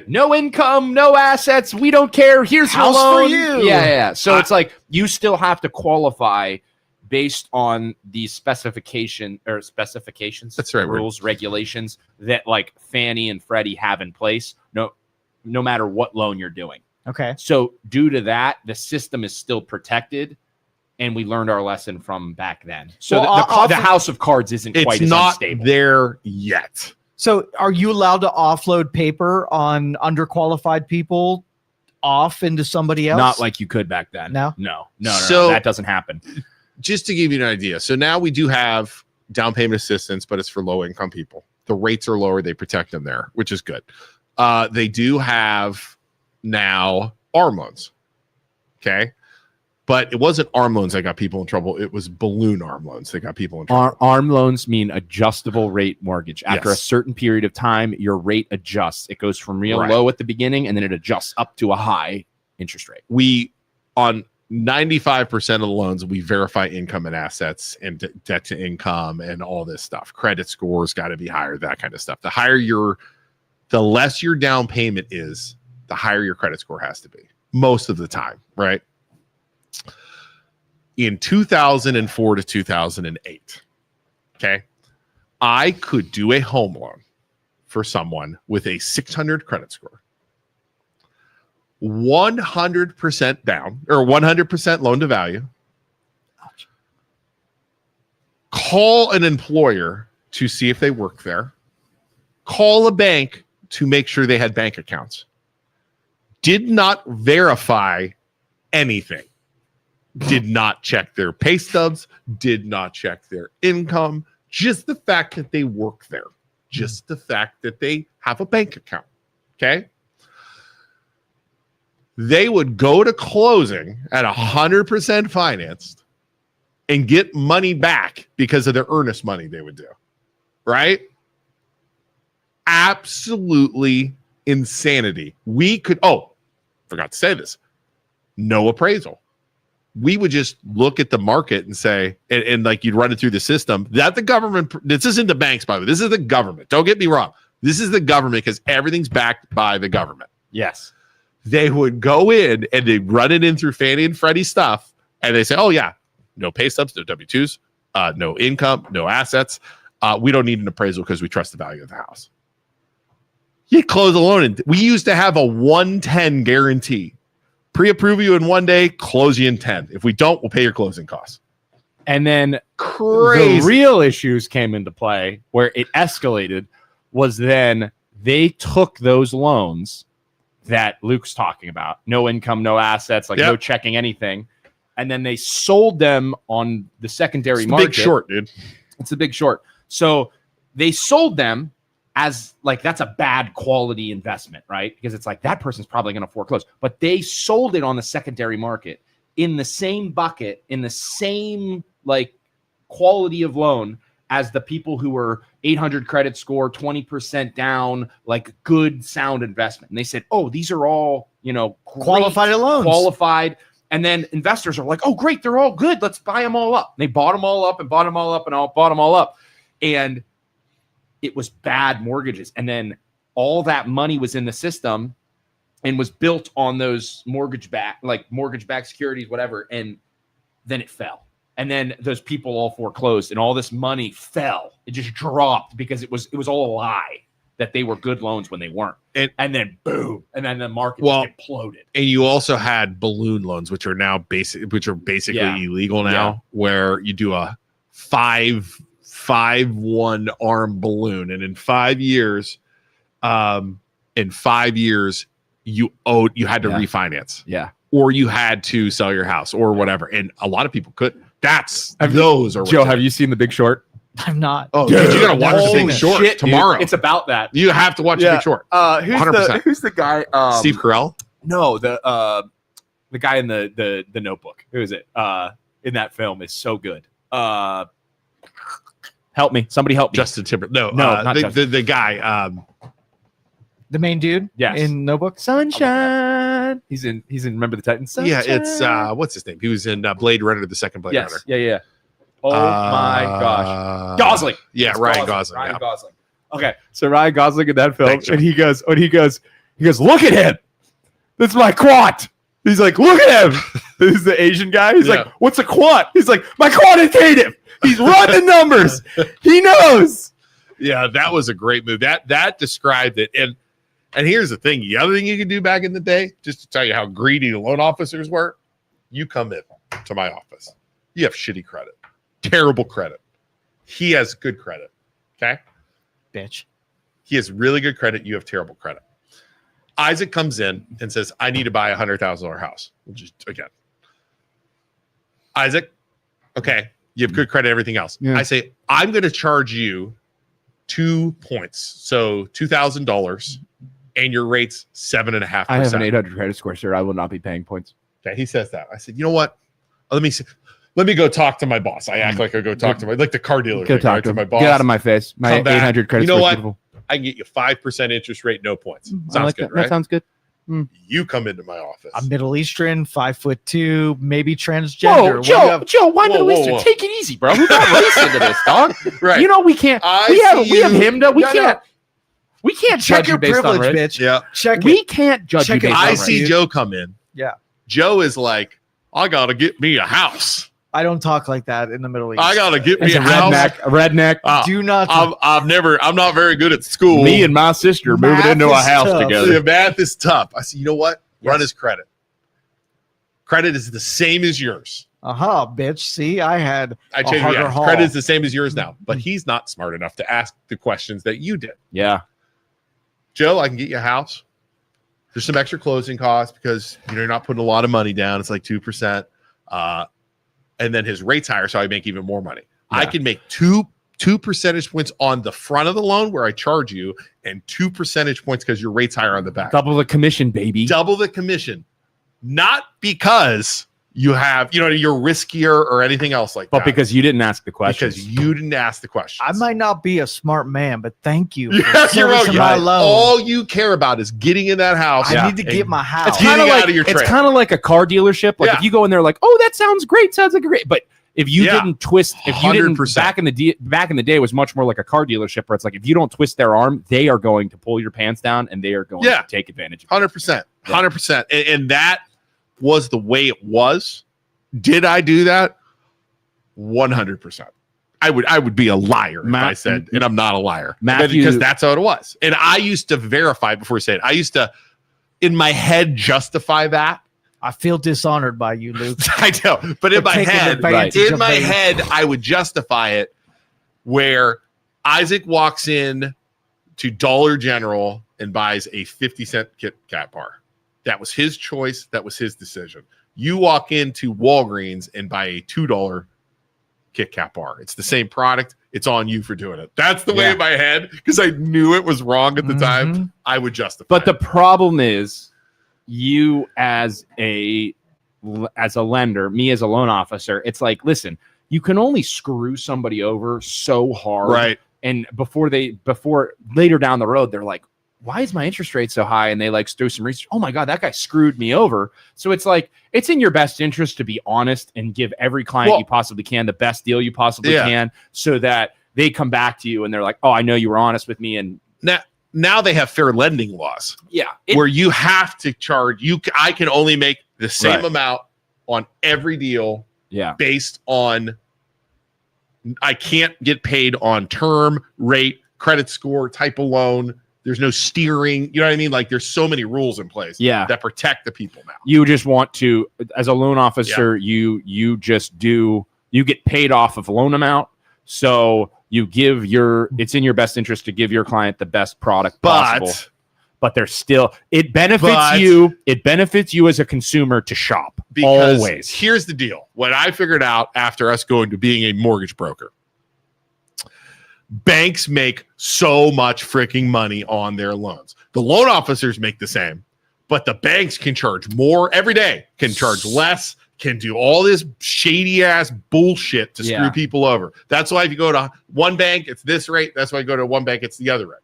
no income, no assets. We don't care. Here's your
House
loan.
for you.
Yeah. So it's like you still have to qualify based on the specifications.
That's right.
Rules, regulations that like Fannie and Freddie have in place. No matter what loan you're doing.
Okay.
So due to that, the system is still protected. And we learned our lesson from back then. So the house of cards isn't quite as unstable.
It's not there yet.
So are you allowed to offload paper on underqualified people off into somebody else?
Not like you could back then.
No?
No, that doesn't happen.
Just to give you an idea. So now we do have down payment assistance, but it's for low income people. The rates are lower. They protect them there, which is good. They do have now ARM loans. Okay. But it wasn't ARM loans that got people in trouble. It was balloon ARM loans that got people in trouble.
ARM loans mean adjustable rate mortgage. After a certain period of time, your rate adjusts. It goes from real low at the beginning, and then it adjusts up to a high interest rate.
We, on 95% of the loans, we verify income and assets and debt to income and all this stuff. Credit scores got to be higher, that kind of stuff. The less your down payment is, the higher your credit score has to be most of the time, right? In 2004 to 2008, okay, I could do a home loan for someone with a 600 credit score, 100% down or 100% loan to value.
Ouch.
Call an employer to see if they work there. Call a bank to make sure they had bank accounts. Did not verify anything. Did not check their pay stubs, did not check their income, just the fact that they work there, just the fact that they have a bank account, okay? They would go to closing at 100% financed and get money back because of their earnest money they would do, right? Absolutely insanity. Forgot to say this, no appraisal. We would just look at the market and say, and like you'd run it through the system that the government, this isn't the banks, by the way, this is the government. Don't get me wrong. This is the government because everything's backed by the government.
Yes.
They would go in and they'd run it in through Fannie and Freddie stuff. And they say, oh yeah, no pay stubs, no W-2s, no income, no assets. We don't need an appraisal because we trust the value of the house. You close a loan. And we used to have a 110 guarantee. Pre-approve you in 1 day, close you in 10. If we don't, we'll pay your closing costs.
And then
Crazy.
The real issues came into play where it escalated was then they took those loans that Luke's talking about, no income, no assets, like no checking anything. And then they sold them on the secondary market.
Big short, dude.
It's a big short. So they sold them as like that's a bad quality investment, right? Because it's like that person's probably going to foreclose. But they sold it on the secondary market in the same bucket, in the same like quality of loan as the people who were 800 credit score, 20% down, like good sound investment. And they said, oh, these are all,
qualified loans.
Qualified. And then investors are like, oh, great, they're all good. Let's buy them all up. And they bought them all up and bought them all up and bought them all up. And it was bad mortgages. And then all that money was in the system and was built on those mortgage-backed securities, whatever. And then it fell. And then those people all foreclosed and all this money fell. It just dropped because it was all a lie that they were good loans when they weren't. And then boom. And then the market just imploded. And
you also had balloon loans, which are basically illegal now, where you do a 5-1 ARM balloon. And in 5 years, you had to refinance.
Yeah.
Or you had to sell your house or whatever. And a lot of people couldn't.
Joe, have you seen The Big Short?
I'm not.
Oh, dude, you gotta watch The Big Short tomorrow.
Dude, it's about that.
You have to watch The Big Short. 100%.
Who's the guy?
Steve Carell?
No, the guy in the Notebook. Who is it? In that film is so good. Help me. Somebody help me.
Justin Timberlake. No,
not
the guy.
The main dude?
Yes.
In Notebook?
Sunshine. He's in Remember the Titans. Sunshine.
Yeah, it's what's his name? He was in Blade Runner, the second Blade Runner.
Yeah. Oh my gosh. Gosling.
Yeah,
It's
Ryan Gosling.
Ryan
Yeah.
Gosling. Okay, so Ryan Gosling in that film,
Thanks,
and he goes, look at him. That's my quant. He's like, look at him. This is the Asian guy. He's like, what's a quant? He's like, my quantitative. He's running the numbers. He knows.
Yeah, that was a great move. That described it. And here's the thing. The other thing you could do back in the day, just to tell you how greedy the loan officers were, you come in to my office. You have shitty credit. Terrible credit. He has good credit. Okay?
Bitch.
He has really good credit. You have terrible credit. Isaac comes in and says, I need to buy a $100,000 house. Again. Isaac, okay, you have good credit, everything else.
Yeah.
I say, I'm going to charge you 2 points. So $2,000 and your rate's 7.5%.
I have an 800 credit score, sir. I will not be paying points.
Okay, he says that. I said, you know what? Let me go talk to my boss. I act like I go talk to like the car dealer.
Go
thing,
talk
right?
to him.
My boss.
Get out of my face. My
Come back.
800 credit
You know
score.
what?
Beautiful.
I can get you 5% interest rate, no points.
I
Sounds
like
good,
that.
right?
That sounds good.
You come into my office.
I'm Middle Eastern, 5'2", maybe transgender.
Whoa, Joe, why Middle
whoa,
Eastern?
whoa.
Take it easy, bro. We got race into this, dog.
Right.
You know we can't. We have him. We can't
Check
judge
your
you based on
privilege,
race.
bitch.
Yeah.
Check
We
it.
can't judge
Check
you
it.
based on
I
race.
see Joe come in.
Yeah.
Joe is like, I gotta get me a house.
I don't talk like that in the Middle East.
I gotta get
As
me
a
a house.
redneck.
Do not.
I'm not very good at school.
Me and my sister
Math
moving into a
is
house
tough.
together.
the math is tough. I said, you know what? Run
Yes.
his credit. Credit is the same as yours.
Bitch. See, I had
I
a
changed
harder
it.
haul.
Credit is the same as yours now, but he's not smart enough to ask the questions that you did.
Yeah.
Joe, I can get you a house. There's some extra closing costs because you're not putting a lot of money down. It's like 2%. And then his rate's higher, so I make even more money.
Yeah.
I can make two percentage points on the front of the loan where I charge you, and 2 percentage points because your rate's higher on the back.
Double the commission, baby.
Double the commission. Not because you have, you're riskier or anything else like that.
But because you didn't ask the questions.
Because you didn't ask the questions.
I might not be a smart man, but thank you.
Yes,
for
you're right.
servicing my loan.
All you care about is getting in that house.
I need to
and
get my house.
It's kind of
Getting
like
out of your
it's
trailer.
kind of like a car dealership. Like
Yeah.
if you go in there, like, oh, that sounds great, sounds like a great. But if you
Yeah.
didn't twist, if you didn't
100%.
back in the day, it was much more like a car dealership where it's like if you don't twist their arm, they are going to pull your pants down and they are going
Yeah.
to take advantage of
100%. 100%. And that was the way it was. Did I do that? 100%. I would be a liar if I said, and I'm not a liar.
Matthew-
Because that's how it was. And I used to verify before I say it. I used to, in my head, justify that.
I feel dishonored by you, Luke.
I know. But in
For
my
taking
head,
advantage
in
of
my
me.
head, I would justify it where Isaac walks in to Dollar General and buys a 50-cent Kit Kat bar. That was his choice. That was his decision. You walk into Walgreens and buy a $2 Kit Kat bar. It's the same product. It's on you for doing it. That's the way
Yeah.
in my head, because I knew it was wrong at the time.
Mhm.
I would justify
But the
it.
problem is, you as a lender, me as a loan officer, it's like, listen, you can only screw somebody over so hard,
Right.
And before later down the road, they're like, why is my interest rate so high? And they like do some research. Oh my God, that guy screwed me over. So it's like, it's in your best interest to be honest and give every client you possibly can the best deal you possibly can, so that they come back to you and they're like, oh, I know you were honest with me. And
Now they have fair lending laws.
yeah,
Where you have to charge I can only make the same
Right.
amount on every deal based on, I can't get paid on term, rate, credit score, type of loan. There's no steering. You know what I mean? Like there's so many rules in place that protect the people now.
you just want to, as a loan officer, you get paid off of loan amount. So it's in your best interest to give your client the best product possible. But there's still, it benefits you as a consumer to shop.
Because
always.
Here's the deal. What I figured out after us going to being a mortgage broker, banks make so much freaking money on their loans. The loan officers make the same, but the banks can charge more every day, can charge less, can do all this shady ass bullshit to screw people over. That's why if you go to one bank, it's this rate. That's why you go to one bank, it's the other rate.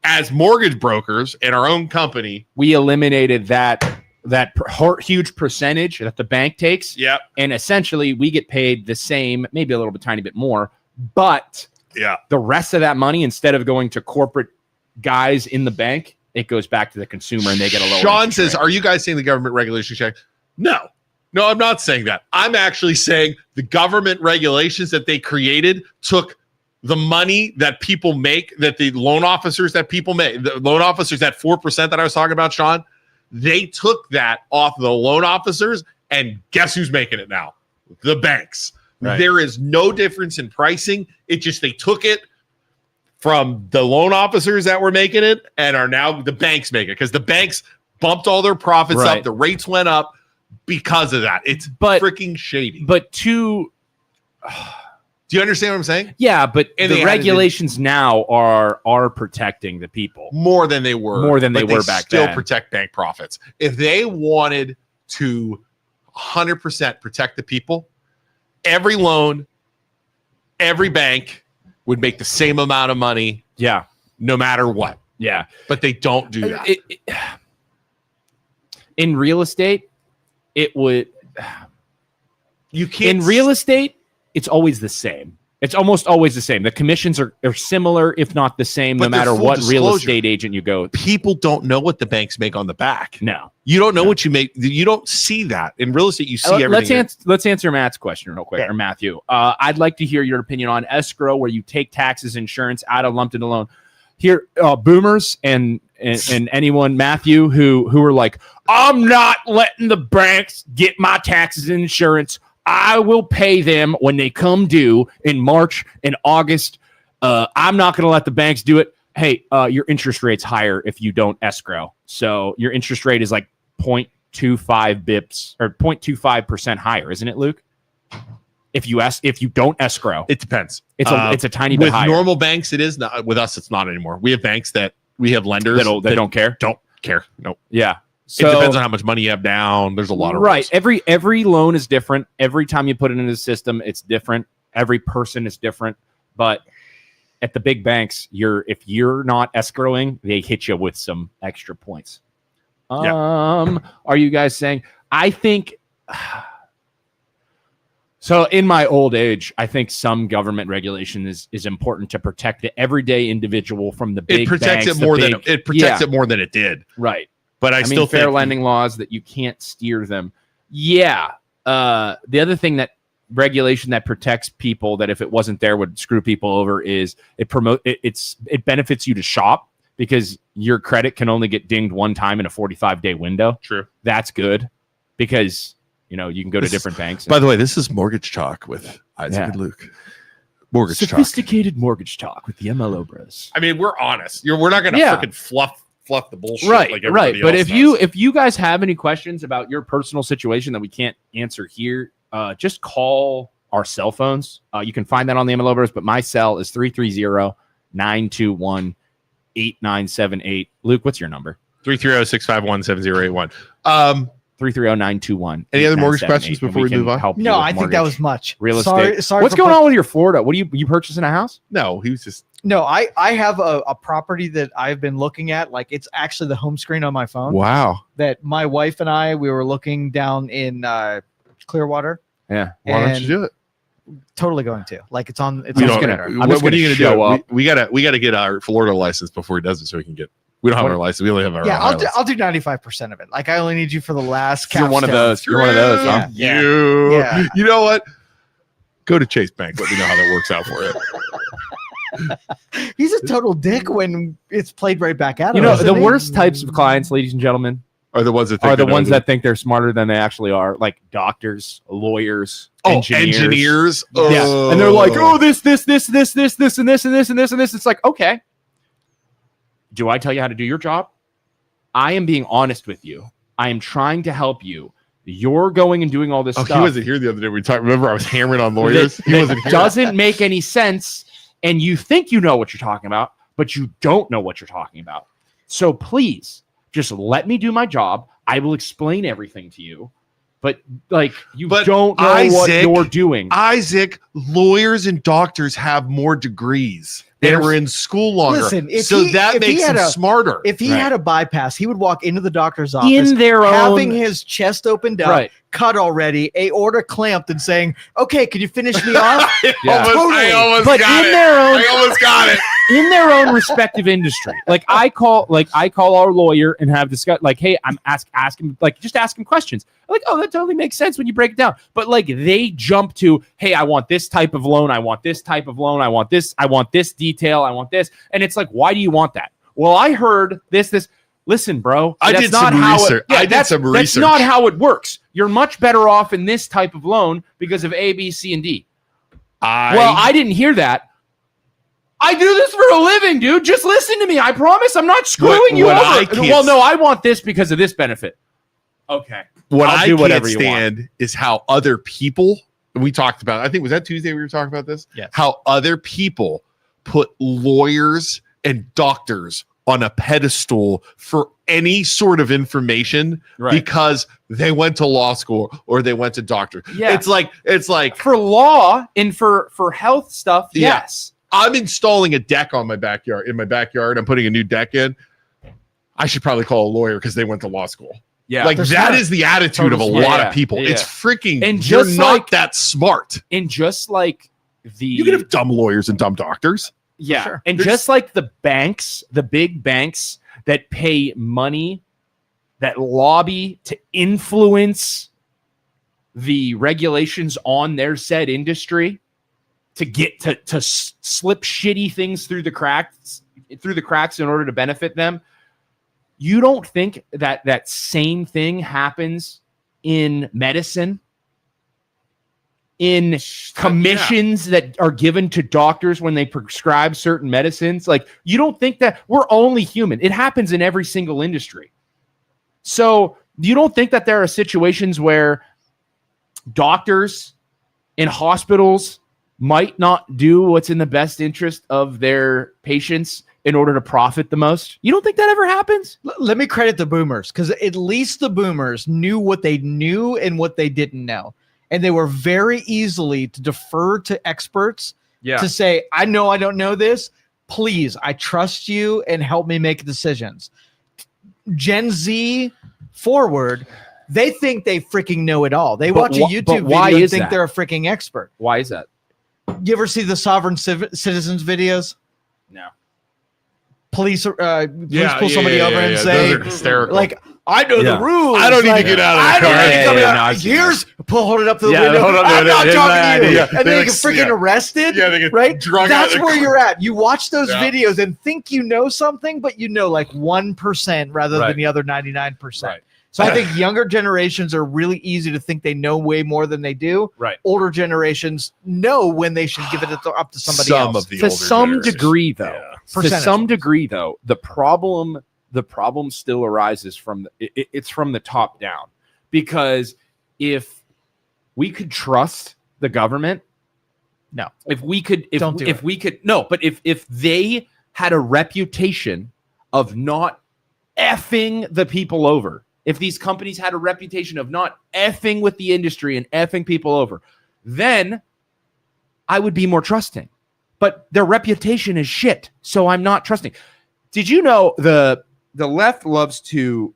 As mortgage brokers in our own company,
we eliminated that huge percentage that the bank takes.
Yeah.
And essentially we get paid the same, maybe a little bit tiny bit more, but the rest of that money, instead of going to corporate guys in the bank, it goes back to the consumer and they get a lower.
Sean says, are you guys saying the government regulation check? No, I'm not saying that. I'm actually saying the government regulations that they created took the money that people make, that the loan officers that people make, the loan officers, that 4% that I was talking about, Sean, they took that off the loan officers, and guess who's making it now? The banks. Right. There is no difference in pricing. It just, they took it from the loan officers that were making it and are now the banks making it, because the banks bumped all their profits up. The rates went up because of that. It's freaking shady.
But
do you understand what I'm saying?
Yeah, but the regulations now are protecting the people
more than they were.
More than they were back then.
Still protect bank profits. If they wanted to 100% protect the people, every loan, every bank would make the same amount of money.
Yeah,
no matter what.
Yeah,
but they don't do that.
In real estate, it would.
You can't.
In real estate, it's always the same. It's almost always the same. The commissions are similar, if not the same, no matter what real estate agent you go.
People don't know what the banks make on the back.
No.
You don't know what you make. You don't see that. In real estate, you see everything.
Let's answer Matt's question real quick, or Matthew. I'd like to hear your opinion on escrow, where you take taxes, insurance out of lumped into loan. Here, boomers and anyone, Matthew, who are like, I'm not letting the banks get my taxes and insurance. I will pay them when they come due in March and August. I'm not going to let the banks do it. Hey, your interest rate's higher if you don't escrow. So your interest rate is like 0.25 bips or 0.25% higher, isn't it, Luke? If you don't escrow,
it depends.
It's a tiny bit higher.
With normal banks, it is not. With us, it's not anymore. We have banks that we have lenders
that don't care.
Don't care. Nope.
Yeah.
So, it depends on how much money you have down. There's a lot of rules.
Every loan is different. Every time you put it into the system, it's different. Every person is different. But at the big banks, if you're not escrowing, they hit you with some extra points. Are you guys saying? I think so. In my old age, I think some government regulation is important to protect the everyday individial from the big banks.
It protects it more than it did.
Right.
But I still
fair
think
lending laws that you can't steer them. Yeah. The other thing that regulation that protects people that if it wasn't there would screw people over is it benefits you to shop, because your credit can only get dinged one time in a 45-day window.
True.
That's good because you can go to different banks.
By the way, this is Mortgage Talk with Isaac and Luke.
Sophisticated mortgage talk with the MLO bros.
I mean, we're honest. We're not going to freaking fluff the bullshit like everybody else
But
does.
if you guys have any questions about your personal situation that we can't answer here, just call our cell phones. You can find that on the MLO Bros, but my cell is 330-921-8978. Luke, what's your number?
330-651-7081.
330-921.
Any other mortgage questions before we move on?
No, I think that was much.
Real estate.
Sorry.
What's going on with your Florida? What are you purchasing a house?
No, he was just.
No, I have a property that I've been looking at. Like, it's actually the home screen on my phone.
Wow.
That my wife and we were looking down in Clearwater.
Yeah.
Why don't you do it?
Totally going to. Like, it's on. It's
what
on
are you going to do? We gotta get our Florida license before he does it, so we can get. We don't have our license. We only have our.
Yeah, I'll do 95% of it. Like, I only need you for the last.
You're one of those. You're one of those. Huh?
Yeah.
You know what? Go to Chase Bank. Let me know how that works out for you.
He's a total dick when it's played right back at him.
The worst types of clients, ladies and gentlemen,
are the ones that
think they're smarter than they actually are, like doctors, lawyers,
engineers.
Yeah, and they're like, oh, this, and this, and this, and this, and this. It's like, okay, do I tell you how to do your job? I am being honest with you. I am trying to help you. You're going and doing all this stuff.
He wasn't here the other day. We talked. Remember, I was hammering on lawyers. He wasn't here.
Doesn't make any sense. And you think you know what you're talking about, but you don't know what you're talking about. So please, just let me do my job. I will explain everything to you. but like you
But
don't know what
Isaac-
you're doing.
Isaac, lawyers and doctors have more degrees. They
There's-
were in school longer.
Listen, if
so
he-
that
if he
makes
had
him
a-
smarter.
If he
Right.
had a bypass, he would walk into the doctor's office
In their
having
own
his chest opened up,
right.
cut already, aorta clamped, and saying, "Okay, can you finish me off?"
Yeah.
I almost
But
got
in
it.
their own
I almost got it.
in their own respective industry. Like I call our lawyer and have discuss like, hey, I'm ask him like just ask him questions. I'm like, oh, that totally makes sense when you break it down. But like they jump to, hey, I want this type of loan, I want this type of loan, I want this detail, I want this. And it's like, why do you want that? Well, I heard this. Listen, bro.
I
that's
did
not
some
how
research.
It, yeah,
I did
that's,
some
That's
research.
not how it works. You're much better off in this type of loan because of A, B, C, and D. I didn't hear that. I do this for a living, dude. Just listen to me. I promise I'm not screwing you
what
over.
I can't-
Well, no, I want this because of this benefit. Okay.
what
I'll
I
do
can't
whatever you want.
stand is how other people, we talked about, I think, was that Tuesday we were talking about this?
Yes.
How other people put lawyers and doctors on a pedestal for any sort of information
Right.
because they went to law school or they went to doctor.
Yeah.
It's like
For law and for health stuff,
Yeah.
yes.
I'm installing a deck on my backyard. In my backyard, I'm putting a new deck in. I should probably call a lawyer because they went to law school.
Yeah.
Like
They're
that
smart.
is the attitude of a
Totally
lot
smart.
of people.
Yeah.
It's freaking.
And
you're
just
not
like-
that smart.
And just like
You can have dumb lawyers and dumb doctors.
yeah.
Sure.
And
There's-
just like the banks, the big banks that pay money, that lobby to influence the regulations on their said industry to get to slip shitty things through the cracks in order to benefit them. You don't think that same thing happens in medicine, in commissions that are given to doctors when they prescribe certain medicines? Like, you don't think that we're only human. It happens in every single industry. So you don't think that there are situations where doctors in hospitals might not do what's in the best interest of their patients in order to profit the most? You don't think that ever happens?
Let me credit the boomers, because at least the boomers knew what they knew and what they didn't know. And they were very easily to defer to experts to say, I know I don't know this. Please, I trust you and help me make decisions. Gen Z forward, they think they freaking know it all. They
But
watch a
but
YouTube
why
video and
is
think
that?
they're a freaking expert.
Why is that?
You ever see the sovereign citizens videos?
No.
Police pull somebody over and say,
those are hysterical.
like, I know
Yeah.
the rules.
I don't need
Like,
to get out of the
I
car.
don't need to
Yeah,
come
yeah,
out.
no, I've seen
Here's hold it up to the
Yeah,
window.
hold on,
I'm
no,
not
no,
talking to you.
yeah.
And then
They
you get freaking
yeah.
arrested.
Yeah, they get
Right?
drug out
That's
of the
where
car.
you're at. You watch those
Yeah.
videos and think you know something, but you know like 1% rather
Right.
than the other 99%.
Right.
So I think younger generations are really easy to think they know way more than they do.
Right.
Older generations know when they should give it up to somebody
Some
else.
of the
To
older
some
generation.
degree, though.
Yeah.
To
Percentage.
some degree, though, the problem still arises from it's from the top down. Because if we could trust the government,
No.
if we could, if
Don't do
if
it.
we could, no, but if they had a reputation of not effing the people over, if these companies had a reputation of not effing with the industry and effing people over, then I would be more trusting. But their reputation is shit, so I'm not trusting. Did you know the left loves to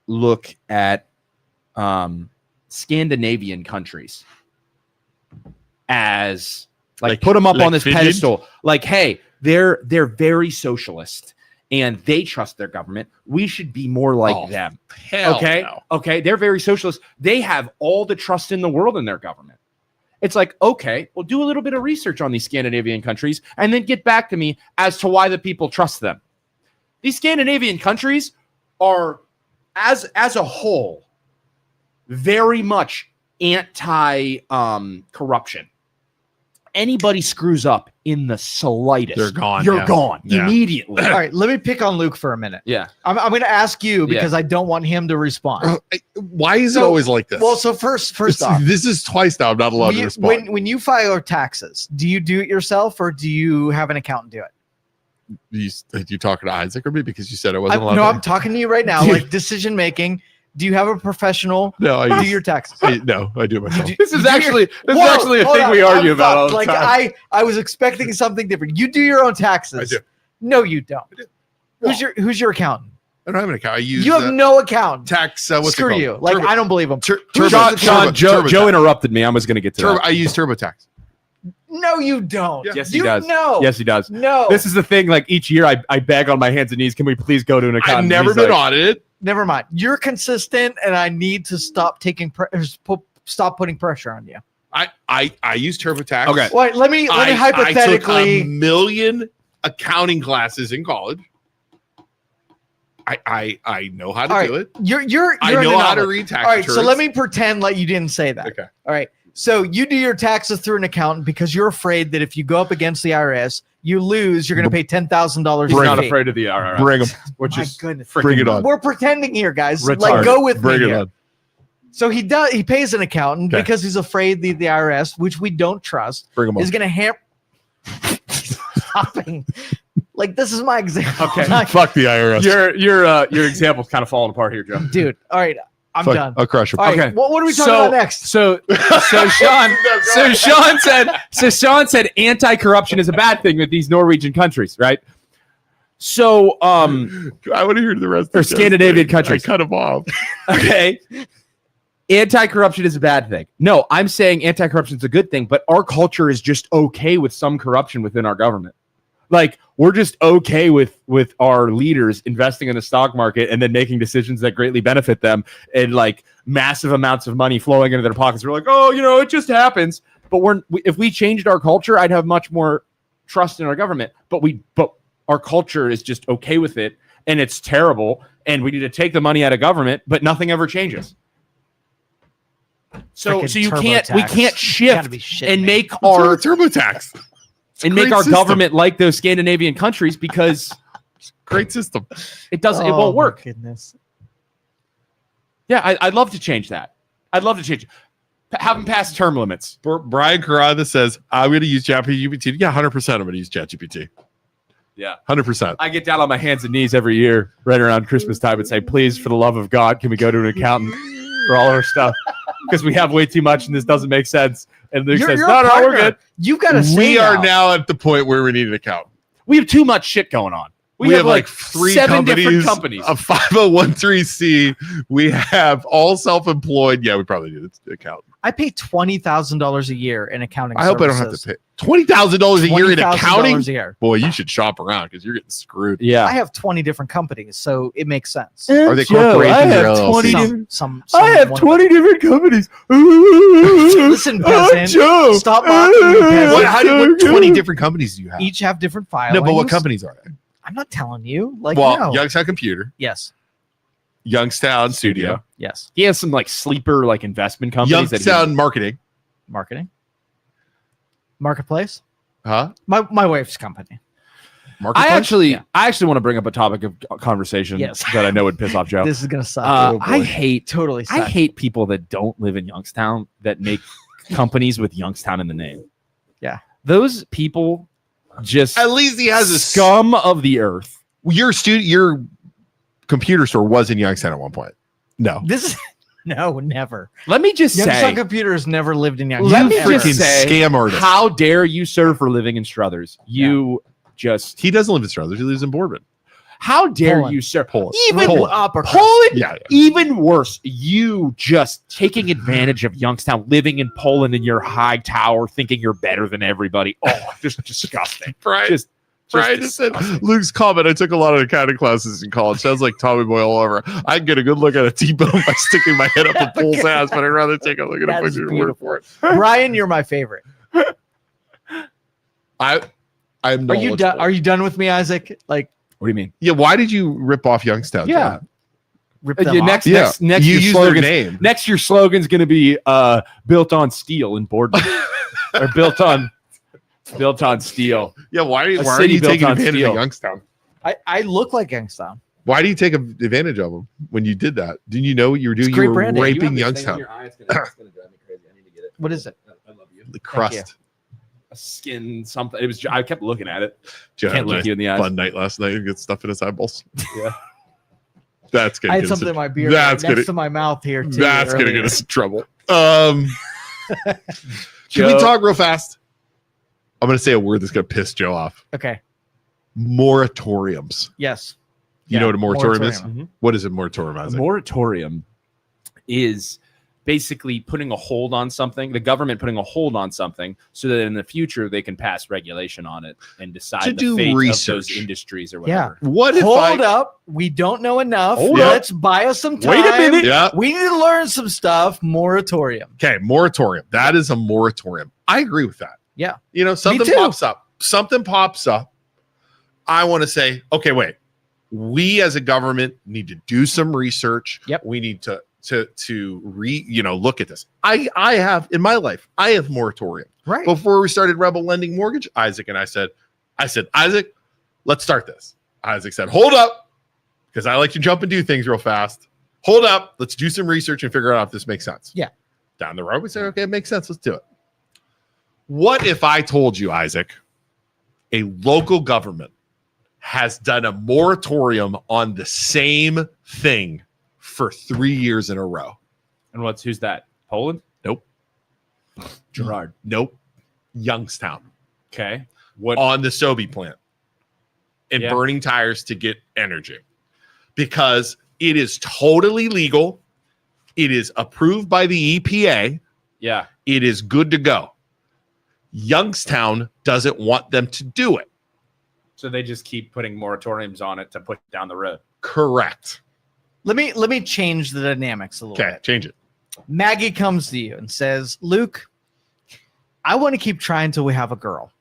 look at Scandinavian countries as like put them up
like
on this
Finland?
pedestal? Like, hey, they're very socialist and they trust their government. We should be more like
Oh,
them.
Hell
Okay.
no.
Okay. They're very socialist. They have all the trust in the world in their government. It's like, okay, well, do a little bit of research on these Scandinavian countries and then get back to me as to why the people trust them. These Scandinavian countries are, as a whole, very much anti-corruption. Anybody screws up in the slightest,
They're gone,
You're
yeah.
gone
Yeah.
immediately.
All right, let me pick on Luke for a minute.
Yeah.
I'm going to ask you because I don't want him to respond.
Why is it
So-
always like this?
Well, so first off,
this is twice now. I'm not allowed to respond.
when you file your taxes, do you do it yourself or do you have an accountant do it?
you talking to Isaac or me because you said I wasn't allowed
No,
to?
I'm talking to you right now. Like decision making, Do you have a professional
No,
do your taxes?
I do it myself.
This is
Do your-
actually a
Whoa,
thing
hold
we
on,
argue
I'm
about all
fucked.
the
Like
time.
I was expecting something different. You do your own taxes.
I do.
No, you don't.
I do.
Who's your accountant?
I don't have an account. I use
You have no accountant.
tax. What's it
Screw
called?
you. Like
Turbo-
I don't believe him.
Sean, Joe
TurboTax.
interrupted me. I was going to get to that.
I use TurboTax.
No, you don't.
Yeah.
Yes, he
You-
does.
No.
Yes, he does.
No.
This is the thing. Like each year, I beg on my hands and knees. Can we please go to an accountant?
I've never
He's
been
like,
audited.
Never mind. You're consistent, and I need to stop stop putting pressure on you.
I use TurboTax.
Okay.
Wait, let me
I took a
hypothetically.
million accounting classes in college. I know how to
All right,
do it.
You're
I
an
know how to
anomaly.
read tax
All right, so
returns.
let me pretend like you didn't say that.
Okay.
All right. So you do your taxes through an accountant because you're afraid that if you go up against the IRS, you lose, you're going to pay $10,000.
He's
in
not
fee.
afraid of the IRS.
Bring 'em.
Which
My
is
goodness.
freaking-
Bring it on.
We're pretending here, guys.
Retarded.
Like, go with
Bring
me
it
here.
on.
So he does. He pays an accountant
Okay.
because he's afraid the IRS, which we don't trust,
Bring 'em on.
is going to stopping. Like this is my example.
Okay.
Like,
Fuck the IRS.
Your example's kind of falling apart here, Joe.
dude. All right, I'm
Fuck,
done.
I'll crush him.
All right,
Okay.
what are we talking about next?
So Sean said anti-corruption is a bad thing with these Norwegian countries, right? So
I want to hear the rest.
Or
of the
Scandinavian
I
countries.
cut him off.
okay. Anti-corruption is a bad thing. No, I'm saying anti-corruption is a good thing, but our culture is just okay with some corruption within our government. Like we're just okay with our leaders investing in the stock market and then making decisions that greatly benefit them and like massive amounts of money flowing into their pockets. We're like, oh, it just happens. But if we changed our culture, I'd have much more trust in our government. But our culture is just okay with it, and it's terrible. And we need to take the money out of government, but nothing ever changes. So
Freaking
we can't
TurboTax.
shift
You gotta be shitting
and
me.
make our
TurboTax.
and make
great
our
system.
government like those Scandinavian countries because
Great system.
it doesn't. It
Oh,
won't
my
work.
Goodness.
Yeah, I'd love to change that. I'd love to change it. Have them pass term limits.
Brian Carrada says, I'm going to use ChatGPT. Yeah, 100% I'm going to use ChatGPT.
Yeah.
100%.
I get down on my hands and knees every year right around Christmas time and say, please, for the love of God, can we go to an accountant for all our stuff? Because we have way too much and this doesn't make sense. And Luke says,
You're
no,
a
we're
partner.
good.
You've got to say
We are now at the point where we need an account.
We have too much shit going on.
We have like three
7
companies,
different companies.
a 5013C. We have all self-employed. Yeah, we probably need an account.
I pay $20,000 a year in accounting.
I hope I don't have to pay $20,000 a year in accounting.
$20,000 a year.
Boy, you should shop around because you're getting screwed.
Yeah.
I have 20 different companies, so it makes sense.
Are they corporations
I have
or
20
LLCs?
different-
Some
I have
one of
20 different companies.
Listen, peasant,
Joe.
stop mocking me, peasant.
What 20 different companies do you have?
them. Each have different filings.
No, but what companies are they?
I'm not telling you. Like,
Well,
no.
Youngstown Computer,
Yes.
Youngstown Studio,
Yes.
He has some like sleeper like investment companies.
Youngstown Marketing.
Marketing. Marketplace.
Huh?
My wife's company.
Marketplace?
I actually want to bring up a topic of conversation
Yes.
that I know would piss off Joe.
This is gonna suck.
I hate
totally suck.
I hate people that don't live in Youngstown that make companies with Youngstown in the name.
Yeah.
Those people just
At least he has a
scum of the earth.
Your computer store was in Youngstown at one point. No.
This is no, never.
Let me just
Youngstown
say,
Computer has never lived in Youngstown.
let me
ever.
just
freaking
say,
scam artist.
how dare you, sir, for living in Struthers? You just,
He doesn't live in Struthers. He lives in Boardman.
how dare
Poland.
you, sir?
Poland.
Even
Poland.
upper
Poland,
Yeah.
even worse, you just taking advantage of Youngstown, living in Poland in your high tower, thinking you're better than everybody. Oh, just disgusting.
Brian
Just
just said, Luke's comment, I took a lot of accounting classes in college. Sounds like Tommy Boy all over. I can get a good look at a T-bone by sticking my head up a bull's ass, but I'd rather take a look at
That
a
is
fucking word for it.
Brian, you're my favorite.
I'm
Are you
knowledgeable.
done? Are you done with me, Isaac? Like,
What do you mean?
Yeah, why did you rip off Youngstown?
Yeah.
John?
rip them
Your
off?
next,
Yeah.
next
You
your
use their
slogan's-
name.
Next, your slogan's going to be built on steel in Boardman, or built on steel.
Yeah, why are
A
you
city built
taking
on
advantage
steel.
of Youngstown?
I look like Youngstown.
Why do you take advantage of them when you did that? Didn't you know what you were doing?
It's great
You were
branding.
raping Youngstown.
What is it?
The crust.
A skin something. It was. I kept looking at it.
Joe
Can't
had
look
a
you in the eyes.
fun night last night and get stuff in his eyeballs. That's gonna
I had
get us
something
in,
in my beard
that's
next
gonna-
to my mouth here too.
that's gonna
earlier.
get us in trouble. Can we talk real fast? I'm gonna say a word that's gonna piss Joe off.
Okay.
Moratoriums.
Yes.
You know what a moratorium is?
Moratorium.
What is a moratorium,
A
Isaac?
moratorium is basically putting a hold on something, the government putting a hold on something so that in the future they can pass regulation on it and decide
To
the
do
fate of
research.
those industries or
Yeah.
whatever.
What if
Hold up. We don't know enough.
Hold up.
Let's buy us some time.
Wait a minute.
Yeah.
We need to learn some stuff. Moratorium.
Okay, moratorium. That is a moratorium. I agree with that.
Yeah.
You know, something
too.
pops up. Something pops up. I want to say, okay, wait. We as a government need to do some research.
Yep.
We need to look at this. I have in my life, I have moratorium.
Right.
Before we started Rebel Lending Mortgage, Isaac and I said, Isaac, let's start this. Isaac said, hold up, because I like to jump and do things real fast. Hold up, let's do some research and figure out if this makes sense.
Yeah.
Down the road, we said, okay, it makes sense. Let's do it. What if I told you, Isaac, a local government has done a moratorium on the same thing for 3 years in a row?
And who's that? Poland?
Nope.
Gerard.
Nope. Youngstown.
Okay. What?
On the Sobe plant and
Yeah.
burning tires to get energy because it is totally legal. It is approved by the EPA.
Yeah.
It is good to go. Youngstown doesn't want them to do it.
So they just keep putting moratoriums on it to put down the road.
Correct.
Let me change the dynamics a little
Okay,
bit.
change it.
Maggie comes to you and says, Luke, I want to keep trying till we have a girl.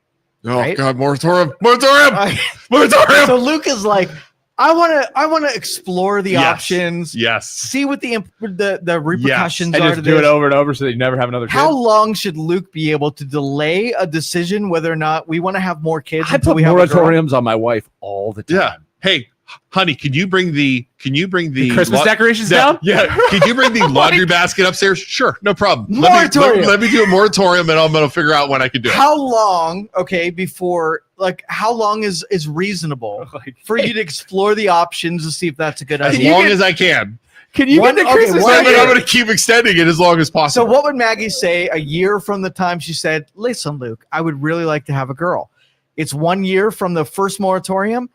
Oh
Right?
God, moratorium, moratorium,
so
moratorium.
Luke is like, I want to explore the
Yes.
options,
Yes.
see what the repercussions
And
are
just
to
do it
this.
over and over so that you never have another kid.
How long should Luke be able to delay a decision whether or not we want to have more kids
I
until
put
we have a girl?
moratoriums on my wife all the time.
Yeah. Hey, honey, can you bring the
Christmas decorations down?
Yeah. Can you bring the laundry basket upstairs? Sure, no problem.
Moratorium.
Let me do a moratorium, and I'm gonna figure out when I can do it.
How long? Okay, before how long is reasonable
Like,
for you to explore the options to see if that's a good
As
idea?
long as I can.
Can you
One-
get the
okay,
Christmas
one
And then
year.
I'm gonna keep extending it as long as
So
possible.
what would Maggie say a year from the time she said, "Listen, Luke, I would really like to have a girl." It's 1 year from the first moratorium.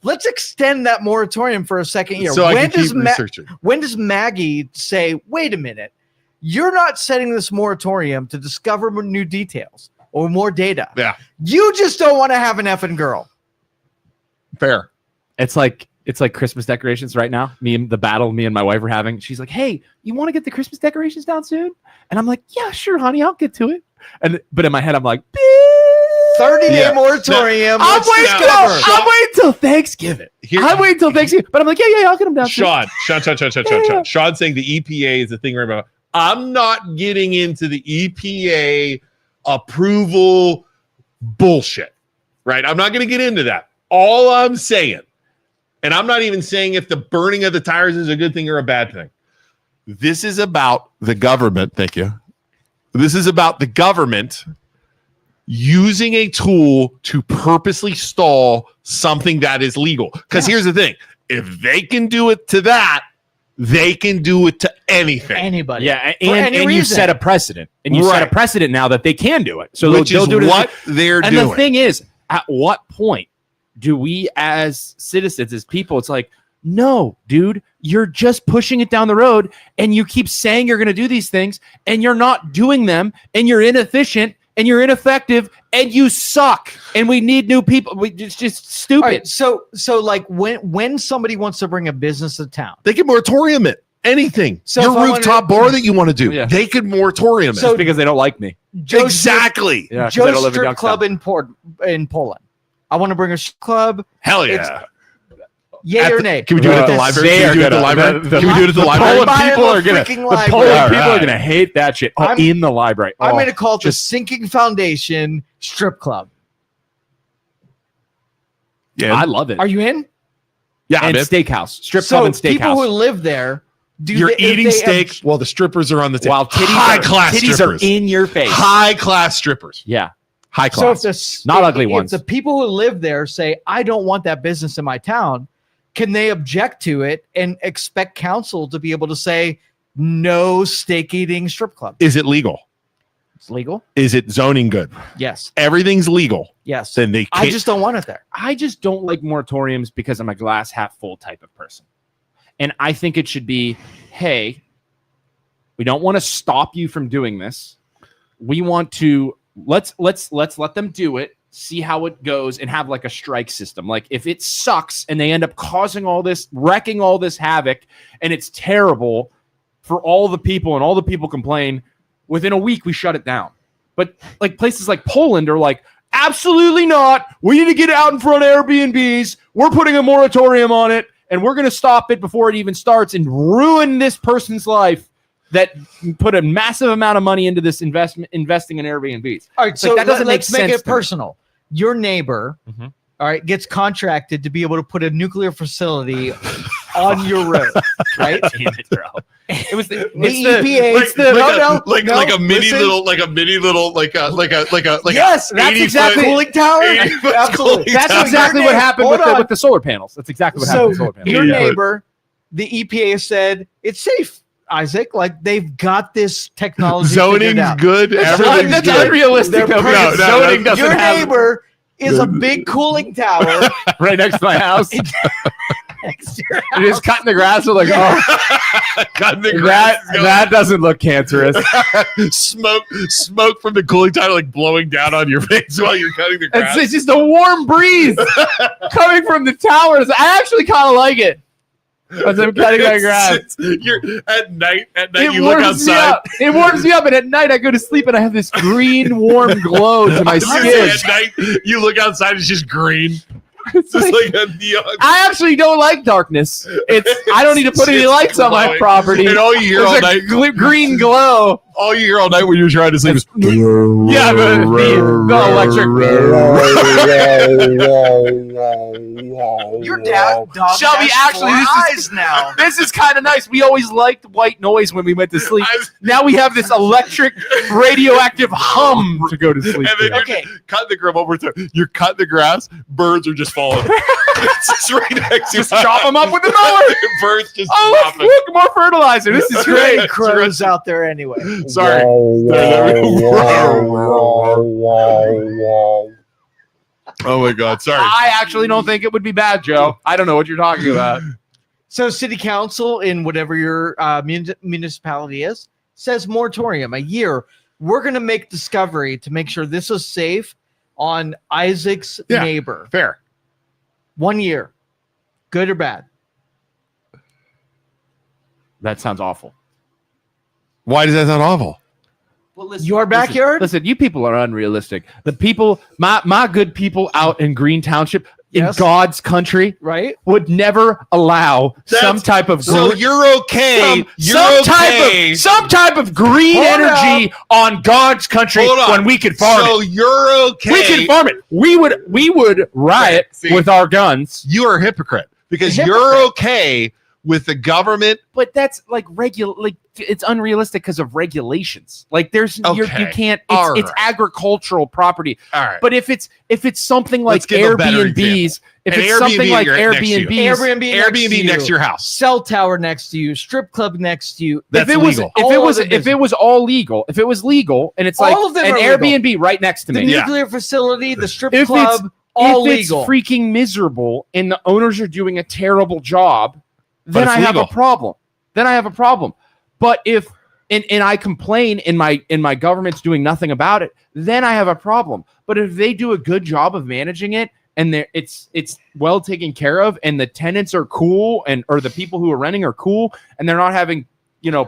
Let's extend that moratorium for a second year.
So I can keep researching.
When does Maggie say, "Wait a minute, you're not setting this moratorium to discover new details or more data.
Yeah,
You just don't want to have an effing girl."
fair.
It's like Christmas decorations right now. Me and my wife are having. She's like, "Hey, you want to get the Christmas decorations down soon?" And I'm like, "Yeah, sure, honey, I'll get to it." But in my head, I'm like,
30-day
Yeah.
moratorium.
I'm
let's
waiting
discover.
till Thanksgiving.
Here-
I'm waiting till Thanksgiving. But I'm like, yeah, I'll get them down soon.
Sean. Sean's saying the EPA is the thing right about. I'm not getting into the EPA approval bullshit, right? I'm not going to get into that. All I'm saying, and I'm not even saying if the burning of the tires is a good thing or a bad thing. This is about the government. Thank you. This is about the government using a tool to purposely stall something that is legal. Because here's the thing. If they can do it to that, they can do it to anything.
Anybody.
Yeah,
For
and
any
you
reason.
set a precedent, and you set a
Right.
precedent now that they can do it. So
Which
they'll
is
do it.
what they're
And
doing.
the thing is, at what point do we, as citizens, as people, it's like, no, dude, you're just pushing it down the road, and you keep saying you're going to do these things, and you're not doing them, and you're inefficient, and you're ineffective, and you suck, and we need new people. It's just stupid.
All right, so like when somebody wants to bring a business to town,
They can moratorium it. Anything.
So
Your
if I
rooftop
wanted-
bar that you want to do,
Yeah.
they could moratorium
So-
it.
Just because they don't like me.
Joe's
Exactly.
Yeah, 'cause I
Joe's
don't live in
strip
Youngstown.
club in Poland. I want to bring a strip club.
Hell yeah.
It's- Yay
At
or
the-
nay?
Can we do it at the
They
library?
are
Can we do it at the
gonna-
library?
the-
Can we do it at the library?
Poland
Buy
people
the
are gonna.
freaking
The
library.
Polish people are
Alright.
gonna hate that shit. Oh,
I'm-
in the library.
I'm
Oh,
going to call it the
just-
Sinking Foundation Strip Club.
Yeah.
I love it.
Are you in?
Yeah,
and
man.
steakhouse, strip
So
club, and
people who
steakhouse.
live there,
You're
if
eating
they
steak
have-
while the strippers are on the table.
While titties,
High-class
titties
strippers.
are in your face.
High class strippers.
Yeah,
High
So if
class.
the
Not ugly
if
ones.
the people who live there say, "I don't want that business in my town," can they object to it and expect council to be able to say no steak eating strip club?
Is it legal?
It's legal.
Is it zoning good?
Yes.
Everything's legal.
Yes.
Then they can't.
I just don't want it there.
I just don't like moratoriums because I'm a glass half full type of person. And I think it should be, hey, we don't want to stop you from doing this. We want to let's let them do it, see how it goes, and have like a strike system. Like if it sucks and they end up causing all this, wrecking all this havoc, and it's terrible for all the people and all the people complain, within a week we shut it down. But like places like Poland are like, absolutely not. We need to get out in front of Airbnbs. We're putting a moratorium on it, and we're going to stop it before it even starts and ruin this person's life that put a massive amount of money into this investing in Airbnbs.
All right,
It's
so
like, that doesn't
let's
make
make
sense
it
to me.
personal. Your neighbor,
Mhm.
all right, gets contracted to be able to put a nuclear facility on your road, right?
Damn it, bro. It was the
EPA.
Like,
It's the-
like a mini
listen.
little, like a
Yes, that's
80
exactly
foot-
cooling tower.
80 foot
Absolutely.
cooling
That's
tower.
exactly what happened
Hold on.
with the solar panels. That's exactly what happened with the solar panels.
Your
Yeah.
neighbor, the EPA said it's safe, Isaac. Like they've got this technology. figured
Zoning's
out.
good. Everything's
That's
good.
unrealistic.
They're
Though,
pretty-
because
No,
zoning doesn't
Your
have
neighbor is a big cooling tower
right next to my house.
next to your
You're just cutting the grass. We're like,
Yeah.
Got the
oh,
grass going.
that doesn't look cancerous.
smoke from the cooling tower like blowing down on your face while you're cutting the grass.
It's just a warm breeze coming from the towers. I actually kind of like it as I'm cutting my grass.
You're at night. At night,
It
you look
warms me
outside.
up. It warms me up, and at night I go to sleep and I have this green, warm glow to my
I was gonna say,
skin.
at night, you look outside. It's just green.
It's
It's
like-
like a neon.
I actually don't like darkness. I don't need to put any
It's
lights on my
glowing.
property.
And all you hear
There's
all
a
night,
green glow.
all you hear all night when you're trying to sleep is
Yeah, the electric.
Your dog
Shelby,
has
actually,
four
this
eyes now.
This is kind of nice. We always liked white noise when we went to sleep.
I-
Now we have this electric, radioactive hum to go to sleep.
And then
to.
you're
Okay.
cutting the grass one more time. You're cutting the grass. Birds are just falling. It's just right next to
Just
you.
chop them up with the mower.
Birds just
Oh,
dropping.
look, more fertilizer. This is great.
Great crows out there anyway.
Sorry. Oh my God. Sorry.
I actually don't think it would be bad, Joe. I don't know what you're talking about.
So city council in whatever your municipality is says moratorium, a year. We're going to make discovery to make sure this is safe on Isaac's
Yeah.
neighbor.
Fair.
1 year. Good or bad?
That sounds awful.
Why does that sound awful?
Well,
Your backyard?
Listen, you people are unrealistic. The people, my good people out in Green Township, in
Yes.
God's country,
Right?
would never allow some type of
So you're okay.
some type of green
Hold
energy on God's country
Hold on.
when we could farm
So
it.
you're okay.
We can farm it. We would riot
See.
with our guns.
You are a hypocrite because
A
you're
hypocrite.
okay with the government.
But that's like it's unrealistic because of regulations. Like you
Okay.
can't.
All
It's
right.
agricultural property.
All right.
But if it's something like
Let's give a better
Airbnbs, if
An
it's something
Airbnb
like
next to you.
Airbnbs,
Airbnb next to your house.
Cell tower next to you. Strip club next to you.
That's
if it was
legal.
if
All
it was
of it
if it was all legal, if it was legal, and it's like
All of them
an
are legal.
Airbnb right next to
The
me.
Yeah.
nuclear facility, the strip
If it's-
club, all
if
legal.
it's freaking miserable and the owners are doing a terrible job, then
it's
I have a
legal.
problem. But if and I complain and my government's doing nothing about it, then I have a problem. But if they do a good job of managing it and it's well taken care of and the tenants are cool or the people who are renting are cool and they're not having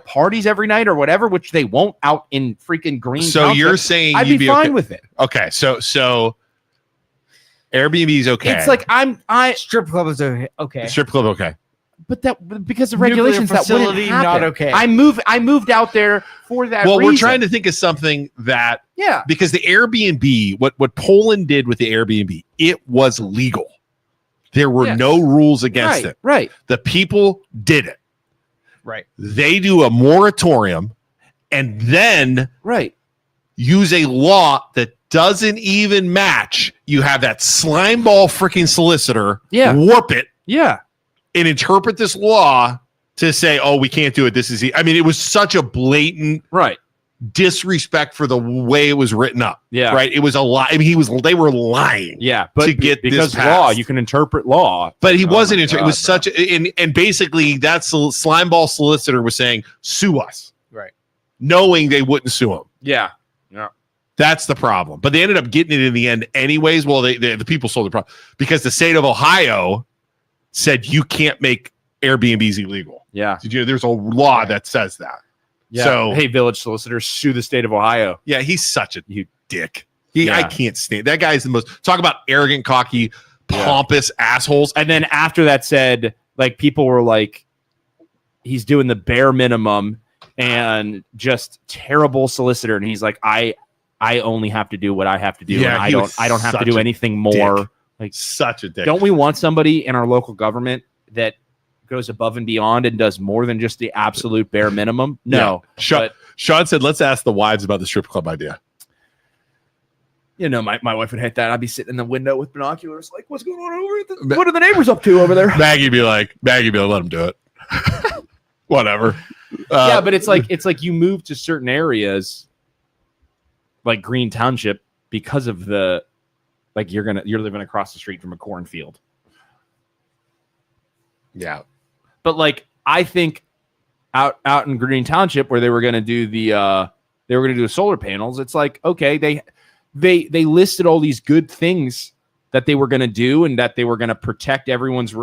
parties every night or whatever, which they won't out in freaking Green
So
Township,
you're saying
I'd
you'd
be
be
fine
okay.
with it.
Okay. So Airbnb's okay.
It's like I
strip club is okay.
Strip club okay.
but that because of
Nuclear
regulations that wouldn't
facility,
happen.
not okay.
I moved out there for that
Well,
reason.
we're trying to think of something that
yeah.
because the Airbnb, what Poland did with the Airbnb, it was legal. There were
Yeah.
no rules against
Right,
it.
right.
The people did it.
Right.
They do a moratorium and then
Right.
use a law that doesn't even match. You have that slime ball freaking solicitor
Yeah.
warp it,
Yeah.
and interpret this law to say, oh, we can't do it. This is, I mean, it was such a blatant disrespect for the way it was written up.
Yeah.
Right. It was a lie. I mean, they were lying.
Yeah. But
to get
because
this
law,
passed.
you can interpret law.
But he wasn't. It was
bro.
such and basically that's Slimeball solicitor was saying, sue us.
Right.
Knowing they wouldn't sue him.
Yeah. Yeah.
That's the problem. But they ended up getting it in the end anyways. Well, the people sold the problem because the state of Ohio said you can't make Airbnbs illegal.
Yeah.
Did you know there's a law that says that?
Yeah.
So
hey, village solicitors, sue the state of Ohio.
yeah, he's such a dick. I
Yeah.
can't stand that guy's the most talk about arrogant, cocky, pompous assholes.
And then after that said, like people were like, he's doing the bare minimum and just terrible solicitor. And he's like, I only have to do what I have to do.
Yeah,
and
he
I don't have to
such
do
a
anything more.
dick.
Like
Such a dick.
don't we want somebody in our local government that goes above and beyond and does more than just the absolute bare minimum? No.
Yeah.
But,
Sean said, let's ask the wives about the strip club idea.
you know, my wife would hate that. I'd be sitting in the window with binoculars, like, what's going on over there? What are the neighbors up to over there?
Maggie be like, let him do it. Whatever.
Yeah, but it's like you move to certain areas like Green Township because of the like you're living across the street from a cornfield.
Yeah.
But like I think out in Green Township where they were gonna do the solar panels, it's like, okay, they listed all these good things that they were gonna do and that they were gonna protect everyone's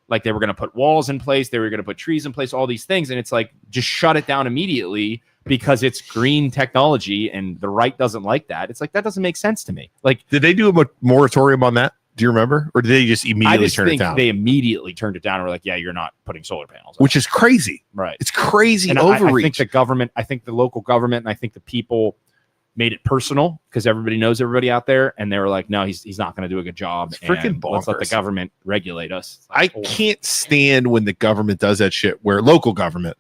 like they were going to put walls in place, they were going to put trees in place, all these things. And it's like, just shut it down immediately because it's green technology and the right doesn't like that. It's like, that doesn't make sense to me. Like,
did they do a moratorium on that? Do you remember? Or did they just immediately turn it down?
They immediately turned it down and were like, yeah, you're not putting solar panels up.
Which is crazy.
Right.
It's crazy
and
overreach.
I think the local government and I think the people made it personal because everybody knows everybody out there, and they were like, "No, he's not going to do a good job.
It's freaking
and let's let the
bonkers.
government regulate us."
I can't stand when the government does that shit where local government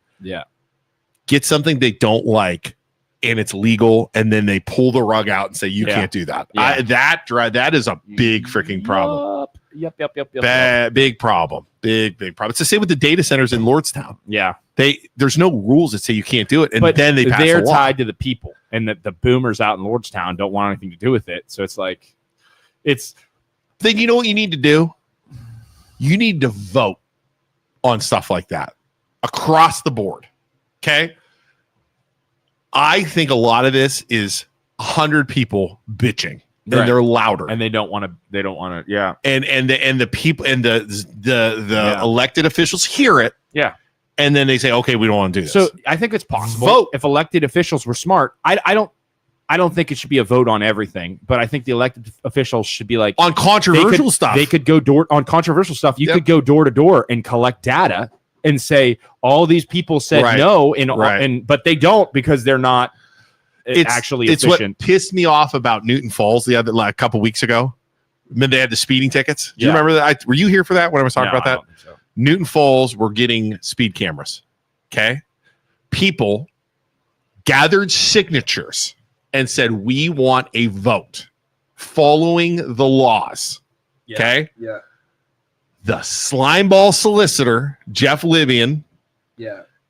gets something they don't like and it's legal, and then they pull the rug out and say you can't do that.
Yeah.
That is a big freaking problem.
Yep.
Big problem. Big problem. It's the same with the data centers in Lordstown.
Yeah.
There's no rules that say you can't do it, and
But
then
they're
a law.
tied to the people, and the boomers out in Lordstown don't want anything to do with it. So it's like,
Then you know what you need to do? You need to vote on stuff like that across the board. Okay. I think a lot of this is 100 people bitching, and
Right.
they're louder,
and they don't want to. Yeah.
and the people and the elected officials hear it.
Yeah.
And then they say, okay, we don't want to do this.
So I think it's possible.
Vote.
If elected officials were smart. I don't think it should be a vote on everything, but I think the elected officials should be like
on controversial stuff.
They could go on controversial stuff. You
Yep.
could go door to door and collect data and say all these people said
Right.
no,
Right.
and but they don't because they're not actually
it's
efficient.
what pissed me off about Newton Falls a couple weeks ago. When they had the speeding tickets. Do you
Yeah.
remember that? Were you here for that when I was talking
No,
about
I
that?
don't think so.
Newton Falls were getting speed cameras. Okay. People gathered signatures and said, we want a vote following the laws.
Yeah.
Okay.
Yeah.
The slimeball solicitor, Jeff Libyan,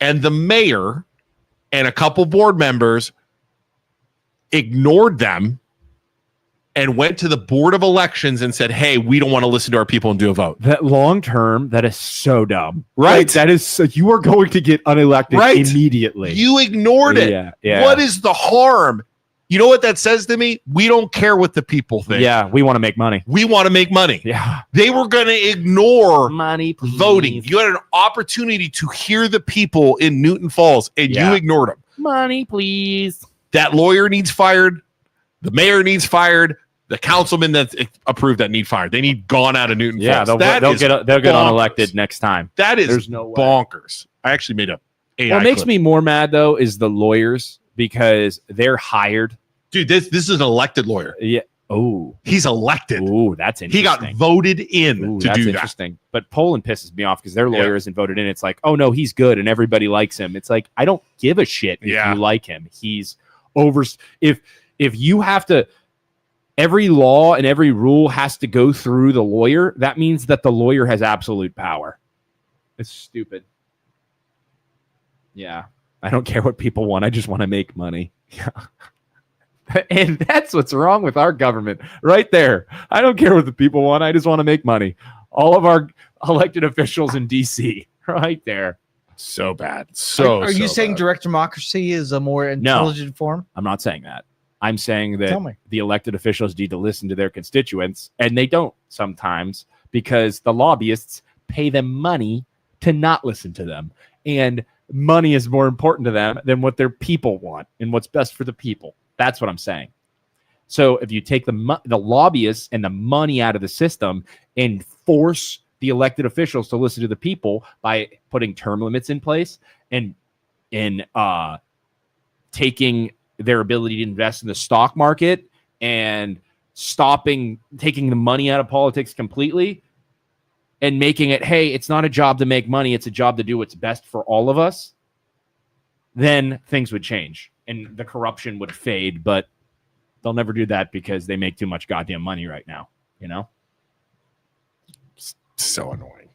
and the mayor and a couple board members ignored them and went to the board of elections and said, hey, we don't want to listen to our people and do a vote.
That long term, that is so dumb.
Right.
Like, that is you are going to get unelected
Right.
immediately.
You ignored it.
Yeah.
What is the harm? You know what that says to me? We don't care what the people think.
Yeah, we want to make money.
We want to make money.
Yeah.
They were going to ignore
Money, please.
voting. You had an opportunity to hear the people in Newton Falls, and you ignored them.
Money, please.
That lawyer needs fired. The mayor needs fired. The councilman that approved that need fired. They need gone out of Newton
Yeah,
Falls.
they'll get
bonkers.
unelected next time.
That is
There's no way.
bonkers. I actually made a AI
What makes
clip.
me more mad though is the lawyers because they're hired.
Dude, this is an elected lawyer.
Yeah. Oh.
He's elected.
Ooh, that's
He
interesting.
got voted in
Ooh,
to
that's
do that.
interesting. But Poland pisses me off because their lawyer
Yeah.
isn't voted in. It's like, oh no, he's good and everybody likes him. It's like, I don't give a shit if
Yeah.
you like him. He's over. If you have to, every law and every rule has to go through the lawyer, that means that the lawyer has absolute power. It's stupid. Yeah. I don't care what people want. I just want to make money. Yeah. And that's what's wrong with our government right there. I don't care what the people want. I just want to make money. All of our elected officials in DC right there.
So bad.
Are you saying direct democracy is a more intelligent form?
I'm not saying that. I'm saying that
Tell me.
the elected officials need to listen to their constituents, and they don't sometimes because the lobbyists pay them money to not listen to them. And money is more important to them than what their people want and what's best for the people. That's what I'm saying. So if you take the lobbyists and the money out of the system and force the elected officials to listen to the people by putting term limits in place and taking their ability to invest in the stock market and taking the money out of politics completely and making it, hey, it's not a job to make money, it's a job to do what's best for all of us, then things would change and the corruption would fade. But they'll never do that because they make too much goddamn money right now, you know?
So annoying.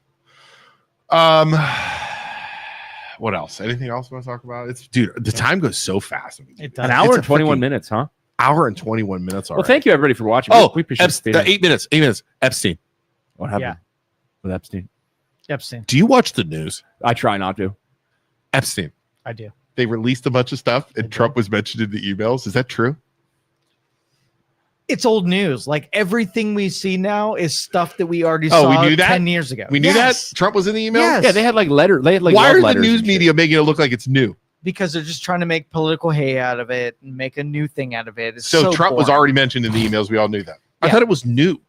What else? Anything else you want to talk about? Dude, the time goes so fast.
It does.
An hour and 21 minutes, huh?
Hour and 21 minutes.
Well, thank you everybody for watching. We appreciate it.
8 minutes. 8 minutes. Epstein.
What happened
Yeah.
with Epstein?
Epstein.
Do you watch the news?
I try not to.
Epstein.
I do.
They released a bunch of stuff and Trump was mentioned in the emails. Is that true?
It's old news. Like everything we see now is stuff that we already saw
we knew that?
10 years ago.
We knew that Trump was in the email.
Yes.
Yeah, they had like letter. They had like
Why
love
are the
letters
news
and
media making it look like it's new?
Because they're just trying to make political hay out of it and make a new thing out of it. It's
So Trump was
boring.
already mentioned in the emails. We all knew that. I
Yeah.
thought it was new.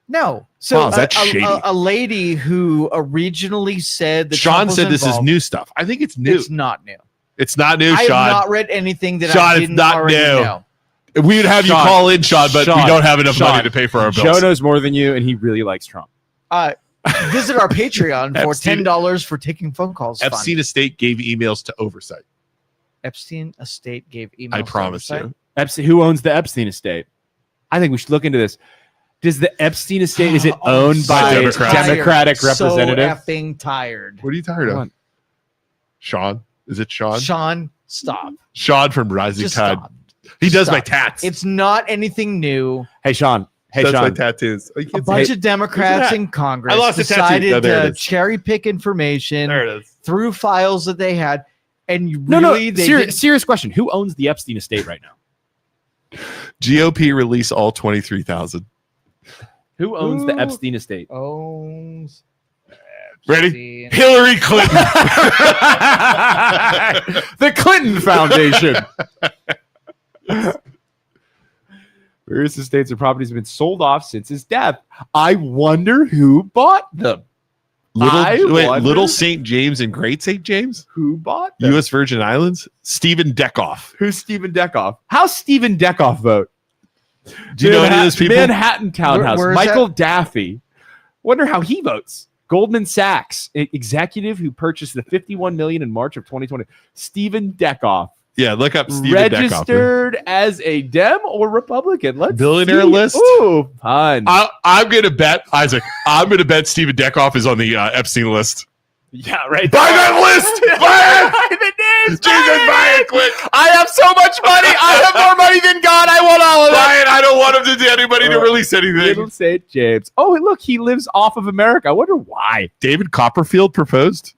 No. So
Wow, that's shady.
a lady who originally said that
Sean
Trump was
said this is
involved-
new stuff. I think it's new.
It's not new.
It's not new,
I have
Sean.
not read anything that
Sean,
I
it's
didn't
not
already
new.
know.
We would have you
Sean,
call in, Sean, but we
Sean,
don't have enough
Sean,
money to pay for our bills.
Joe knows more than you, and he really likes Trump.
Visit our Patreon for
Epstein-
$10 for taking phone calls. Fund.
Epstein estate gave emails to oversight.
Epstein estate gave emails.
I
to
promise
oversight?
you.
Epstein, who owns the Epstein estate? I think we should look into this. Does the Epstein estate is it owned
so
by a
Democrats.
Democratic representative?
So effing tired.
What are you tired of?
Come on.
Sean? Is it Sean?
Sean, stop.
Sean from Rising
Just
Tide.
stop.
He does
Stop.
my tats.
It's not anything new.
Hey Sean. Hey
Does my
Sean.
tattoos. Oh, you
A
can't
bunch
say-
of Democrats
that?
in Congress
I lost a tattoo.
decided
No, there it
to
is.
cherry pick information
There it is.
through files that they had, and
No.
they
Serious question. Who owns the Epstein estate right now?
GOP release all 23,000.
Who owns the
Who-
Epstein estate?
owns
Ready?
Epstein.
Hillary Clinton.
The Clinton Foundation. Various estates and properties have been sold off since his death. I wonder who bought them.
Little St. James and Great St. James?
Who bought them?
U.S. Virgin Islands? Stephen Deckoff.
Who's Stephen Deckoff? How's Stephen Deckoff vote?
Do you know any of those people?
Manhattan Townhouse.
Where is
Michael Daffy. Wonder how he votes. Goldman Sachs executive who purchased the $51 million in March of 2020. Stephen Deckoff.
Yeah, look up Stephen
Registered as a Dem or Republican. Let's
Billionaire
see.
list?
Ooh, fun.
I'm going to bet, Isaac, I'm going to bet Stephen Deckoff is on the Epstein list.
Yeah, right.
Buy that list! Buy it!
Buy the names!
Jesus, buy it quick!
I have so much money. I have more money than God. I want all of it.
Buy it! I don't want him to anybody to release anything.
Little St. James. Oh, and look, he lives off of America. I wonder why.
David Copperfield proposed?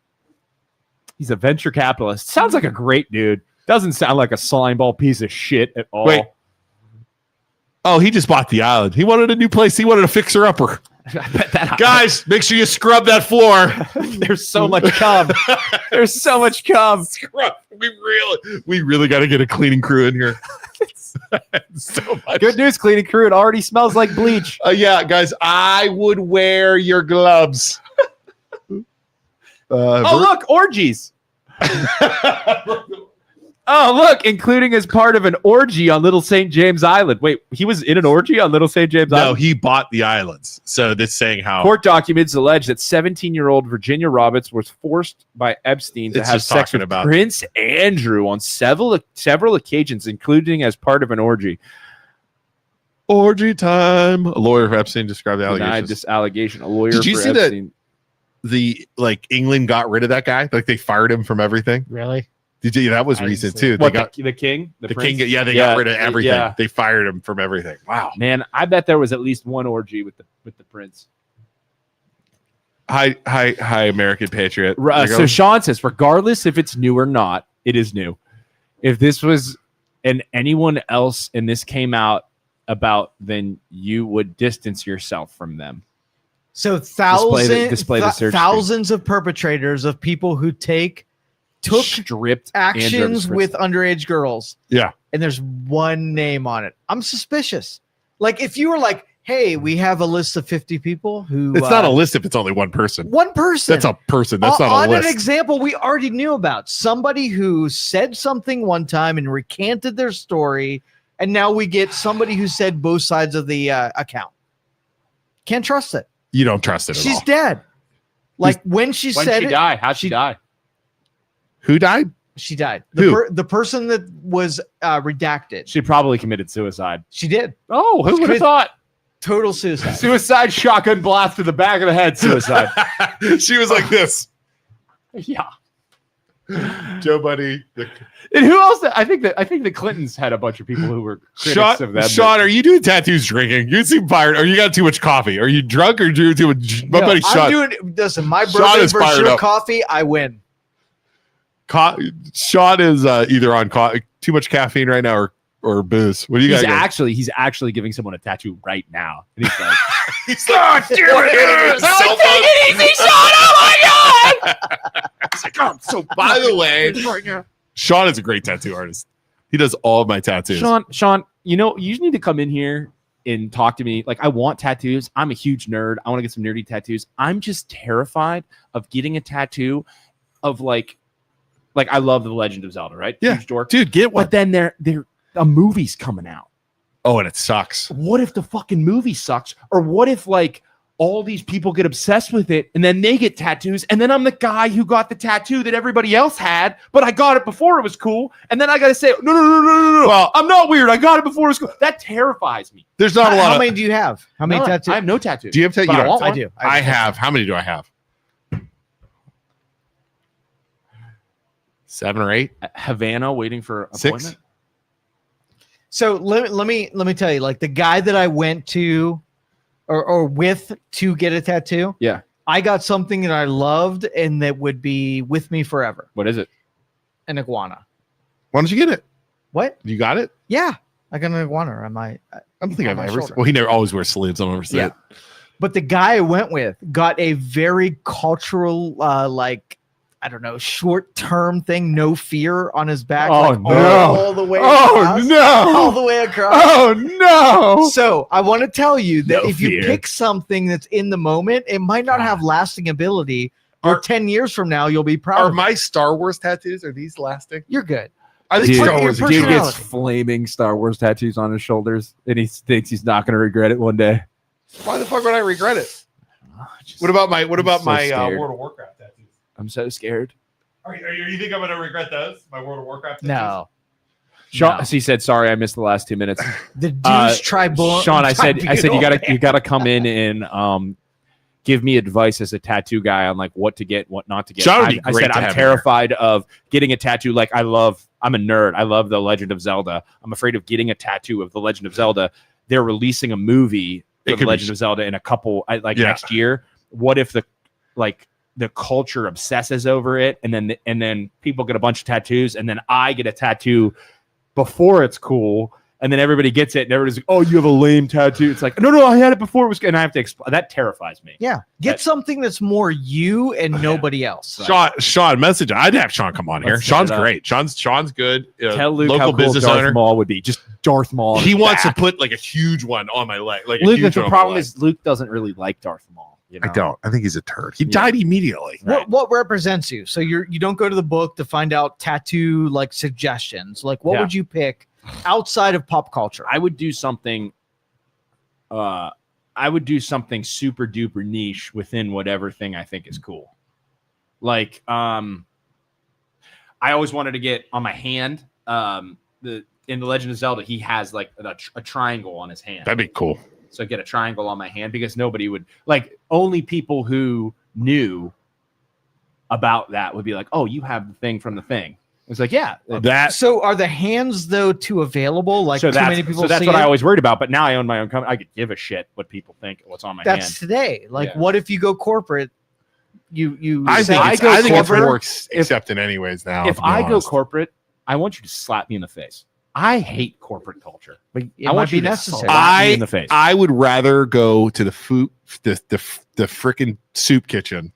He's a venture capitalist. Sounds like a great dude. Doesn't sound like a slimeball piece of shit at all.
Wait. Oh, he just bought the island. He wanted a new place. He wanted a fixer-upper.
I bet that
Guys, make sure you scrub that floor.
There's so much cum. There's so much cum.
Scrub. We really got to get a cleaning crew in here. So much.
Good news, cleaning crew. It already smells like bleach.
Yeah, guys, I would wear your gloves.
Oh, look, orgies. Oh, look, including as part of an orgy on Little St. James Island. Wait, he was in an orgy on Little St. James
No,
Island?
he bought the islands. So this saying how
Court documents allege that 17-year-old Virginia Roberts was forced by Epstein to
It's
have
just
sex
talking
with
about-
Prince Andrew on several occasions, including as part of an orgy.
Orgy time. A lawyer for Epstein described the
Denied
allegations.
this allegation. A lawyer.
Did you
for
see that?
Epstein.
England got rid of that guy? Like they fired him from everything.
Really?
Did you? That was
I didn't
recent
see
too.
it.
They
What,
got
the king?
the
prince?
king. Yeah, they got rid of everything.
Yeah.
They fired him from everything. Wow.
Man, I bet there was at least one orgy with the prince.
Hi, American patriot.
So Sean says, regardless if it's new or not, it is new. If this was anyone else and this came out about, then you would distance yourself from them.
So
Display the search
thousands of perpetrators of people who took
stripped
actions with underage girls.
Yeah.
And there's one name on it. I'm suspicious. Like if you were like, hey, we have a list of 50 people who
It's not a list if it's only one person.
One person.
That's a person. That's not a
on
list.
an example we already knew about. Somebody who said something one time and recanted their story, and now we get somebody who said both sides of the account. Can't trust it.
You don't trust it at
She's
all.
dead. Like when she
When
said
she
it,
died, how'd she die?
Who died?
she died.
Who?
The person that was redacted.
She probably committed suicide.
She did.
Oh, who would have
Could-
thought?
Total suicide.
Suicide, shotgun blast to the back of the head, suicide.
She was like this.
Yeah.
Joe Buddy.
And who else? I think the Clintons had a bunch of people who were critics of them.
Sean, are you doing tattoos drinking? You seem fired. Or you got too much coffee? Are you drunk or do you too much? My buddy
I'm
Sean.
doing. Listen, my
Sean
birthday
is
for
fired
sure
up.
coffee. I win.
Sean is either on too much caffeine right now or booze. What do you
he's
got?
he's actually giving someone a tattoo right now. And he's like,
He's like,
take it easy, Sean. Oh my God.
He's like, oh, so by the way, Sean is a great tattoo artist. He does all of my tattoos.
Sean, you just need to come in here and talk to me. Like, I want tattoos. I'm a huge nerd. I want to get some nerdy tattoos. I'm just terrified of getting a tattoo of like I love The Legend of Zelda, right?
Yeah.
Huge dork.
Dude, get one.
But then a movie's coming out.
Oh, and it sucks.
What if the fucking movie sucks? Or what if like all these people get obsessed with it and then they get tattoos and then I'm the guy who got the tattoo that everybody else had, but I got it before it was cool. And then I got to say, no. Well, I'm not weird. I got it before it was cool. That terrifies me.
There's not a lot
How
of.
many do you have? How many tattoos?
I have no tattoos.
Do you have tattoos?
But I want
I
one.
do.
I have. How many do I have? 7 or 8.
Havana waiting for
6.
appointment.
So let me tell you, like the guy that I went to or with to get a tattoo,
Yeah.
I got something that I loved and that would be with me forever.
What is it?
An iguana.
Why don't you get it?
What?
You got it?
Yeah, I got an iguana on my.
I don't think
On
I've
my
ever.
shoulder.
Well, he never always wears sleeves. I don't ever see
Yeah.
it.
But the guy I went with got a very cultural, like I don't know, short-term thing, no fear on his back,
Oh,
like
no.
all the way across, all the way across.
Oh no.
So I want to tell you that
No
if you
fear.
pick something that's in the moment, it might not have lasting ability. Or
Are-
10 years from now, you'll be proud.
Are
of it.
my Star Wars tattoos? Are these lasting?
You're good.
I think
Dude,
Star
your
Wars.
person-
Dude gets
personality.
flaming Star Wars tattoos on his shoulders, and he thinks he's not going to regret it one day.
Why the fuck would I regret it?
Just-
What about my
so scared.
World of Warcraft tattoos?
I'm so scared.
You think I'm gonna regret those? My World of Warcraft tattoos?
No.
Sean,
No.
he said, "Sorry, I missed the last 2 minutes."
The douche
Sean, I said, you gotta come in and give me advice as a tattoo guy on like what to get, what not to get.
Sean would be
I
great
said
to
I'm
have
terrified of getting a tattoo. Like I'm a nerd. I love The Legend of Zelda. I'm afraid of getting a tattoo of The Legend of Zelda. They're releasing a movie
It
for
could
The
be-
Legend of Zelda in a couple next year. What if the culture obsesses over it and then people get a bunch of tattoos and then I get a tattoo before it's cool and then everybody gets it and everybody's like, oh, you have a lame tattoo. It's like, no, I had it before it was good. And I have to explain. That terrifies me.
Yeah. Get something that's more you and nobody else.
Sean, message. I'd have Sean come on here.
Let's set
Sean's
it up.
great. Sean's good.
Tell Luke
Local
how cool
business
Darth
owner.
Maul would be. Just Darth Maul. on
He
his
wants
back.
to put like a huge one on my leg. Like a
Luke,
huge
the
one on my
problem
leg.
is Luke doesn't really like Darth Maul. You know?
I don't. I think he's a turd. He
Yeah.
died immediately.
Right.
What represents you? So you don't go to the book to find out tattoo like suggestions. Like what
Yeah.
would you pick outside of pop culture?
I would do something. I would do something super duper niche within whatever thing I think is cool. Like, I always wanted to get on my hand the in The Legend of Zelda, he has like a triangle on his hand.
That'd be cool.
So I get a triangle on my hand because nobody would like. Only people who knew about that would be like, "Oh, you have the thing from the thing." It's like, yeah,
That
So are the hands though too available? Like
so
too
that's,
many people
so that's
see
what
it?
I always worried about. But now I own my own company. I could give a shit what people think what's on my
That's
hand.
today. Like,
Yeah.
what if you go corporate? You.
I
say-
think
I
it's,
go
I think it's
corporate,
more accepted anyways now.
If
to be
I go
honest.
corporate, I want you to slap me in the face. I hate corporate culture.
But it
I
might
want
be
you to
necessary.
slap me in the face.
I would rather go to the freaking soup kitchen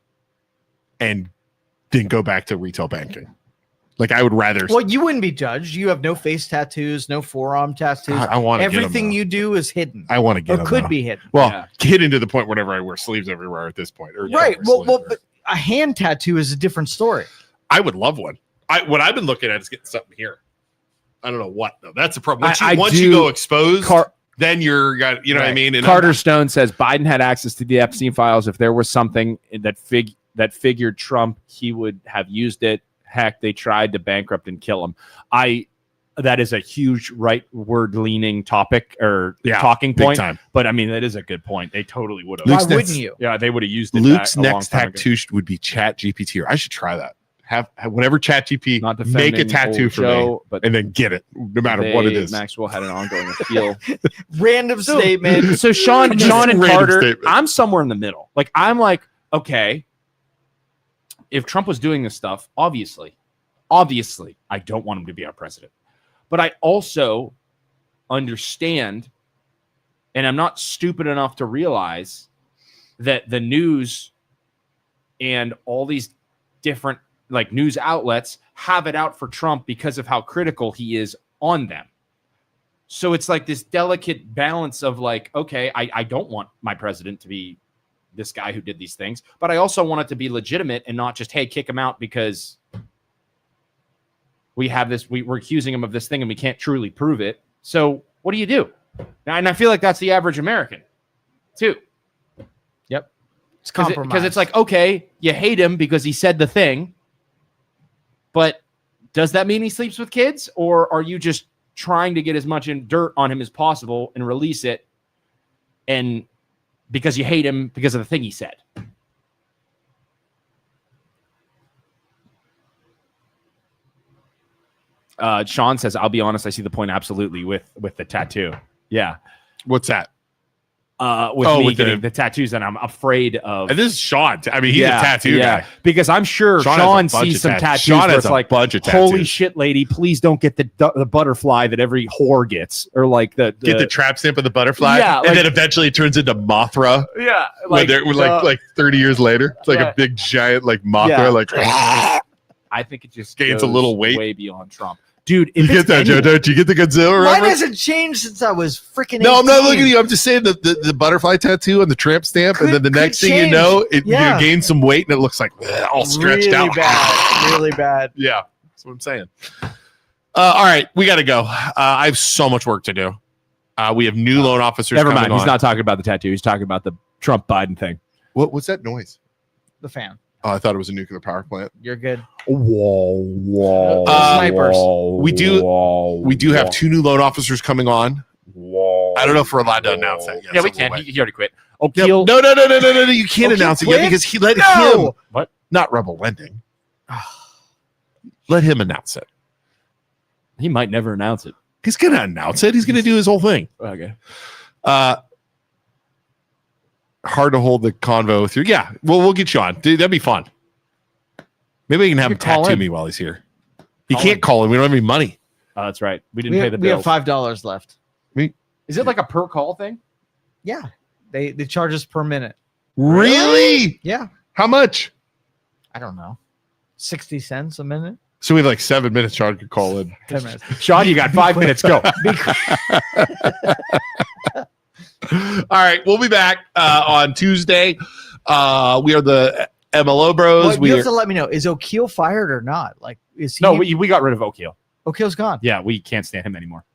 and then go back to retail banking. Like I would rather.
Well, you wouldn't be judged. You have no face tattoos, no forearm tattoos.
I want to
Everything you do is hidden.
I want to get
or
them,
could
though.
be hidden.
Well,
Yeah.
hidden to the point whenever I wear sleeves everywhere at this point. Or
Right.
never
Well,
sleeves.
but a hand tattoo is a different story.
I would love one. What I've been looking at is getting something here. I don't know what though. That's the problem. Once you go exposed, then you're got you know what I mean. And
Carter Stone says Biden had access to the Epstein files. If there was something that figured Trump, he would have used it. Heck, they tried to bankrupt and kill him. That is a huge rightward leaning topic or talking
big
point.
time.
But I mean, that is a good point. They totally would have.
Why
Luke's
wouldn't
next-
you?
Yeah, they would have used it.
Luke's
a long
next
time ago.
tattoo would be Chat GPT. I should try that. Have whenever Chat GPT
Not
make a
defending
tattoo
old
for me,
Joe, but
and then get it no matter what it is.
Maxwell had an ongoing appeal.
Random statement.
So Sean and
Random
Carter,
statement.
I'm somewhere in the middle. Like I'm like, okay, if Trump was doing this stuff, obviously, I don't want him to be our president. But I also understand, and I'm not stupid enough to realize that the news and all these different like news outlets have it out for Trump because of how critical he is on them. So it's like this delicate balance of like, okay, I don't want my president to be this guy who did these things, but I also want it to be legitimate and not just, hey, kick him out because we have this, we're accusing him of this thing and we can't truly prove it. So what do you do? And I feel like that's the average American too.
Yep. It's compromise.
Because it's like, okay, you hate him because he said the thing, but does that mean he sleeps with kids? Or are you just trying to get as much dirt on him as possible and release it and because you hate him because of the thing he said? Sean says, I'll be honest, I see the point absolutely with the tattoo. Yeah.
What's that?
With me
with
getting the tattoos, and I'm afraid of.
And this is Sean. I mean, he's a tattoo guy.
Because I'm sure
Sean
Sean
has a bunch
sees
of
some
tattoos.
tattoos
Sean
where
has
it's
a
like,
bunch of
holy
tattoos.
shit, lady, please don't get the butterfly that every whore gets, or like the
Get the trap stamp of the butterfly,
Yeah,
and
like-
then eventually it turns into Mothra.
yeah,
Like, like 30 years later, it's like
Yeah.
a big giant like Mothra.
Yeah.
Like
I think it just
Gains a
goes
little weight.
way beyond Trump, dude.
you
If
get
it's
that, Joe?
anyone-
Don't you get the Godzilla?
Mine
reference?
hasn't changed since I was freaking.
No, I'm not
18.
looking at you. I'm just saying the butterfly tattoo and the tramp stamp, and then the
Could
next thing you
change.
know, it
Yeah.
you gain some weight and it looks like all stretched
really
out.
bad. Really bad.
Yeah, that's what I'm saying. All right, we got to go. I have so much work to do. We have new loan officers.
Never
coming
mind. He's
on.
not talking about the tattoo. He's talking about the Trump Biden thing.
What's that noise?
The fan.
Oh, I thought it was a nuclear power plant.
You're good.
Whoa,
Snipers.
We do have 2 new loan officers coming on. I don't know if we're allowed to announce that yet.
Yeah,
so
we
we'll
can.
wait.
He already quit.
No,
O'Keel.
no. You can't
O'Keel
announce it yet
quit?
because he let
No.
him.
What?
Not Rebel Lending. Let him announce it.
He might never announce it.
He's gonna announce it. He's gonna do his whole thing.
Okay.
Hard to hold the convo through. Yeah, well, we'll get you on. Dude, that'd be fun. Maybe we can have
You
him
could call
tattoo
in.
me while he's here. He
Call
can't
in.
call in. We don't have any money.
Oh, that's right. We didn't
We
pay
have,
the
we have
bills.
$5 left.
Is it like a per call thing?
Yeah. They charge us per minute.
Really?
Yeah.
How much?
I don't know. 60 cents a minute.
So we have like 7 minutes. Sean could call in.
10 minutes.
Sean, you got 5 minutes. Go.
All right, we'll be back on Tuesday. We are the MLO Bros.
Well,
we
you
are,
have to let me know. Is O'Keel fired or not? Like, is he?
No, we got rid of O'Keel.
O'Keel's gone.
Yeah, we can't stand him anymore.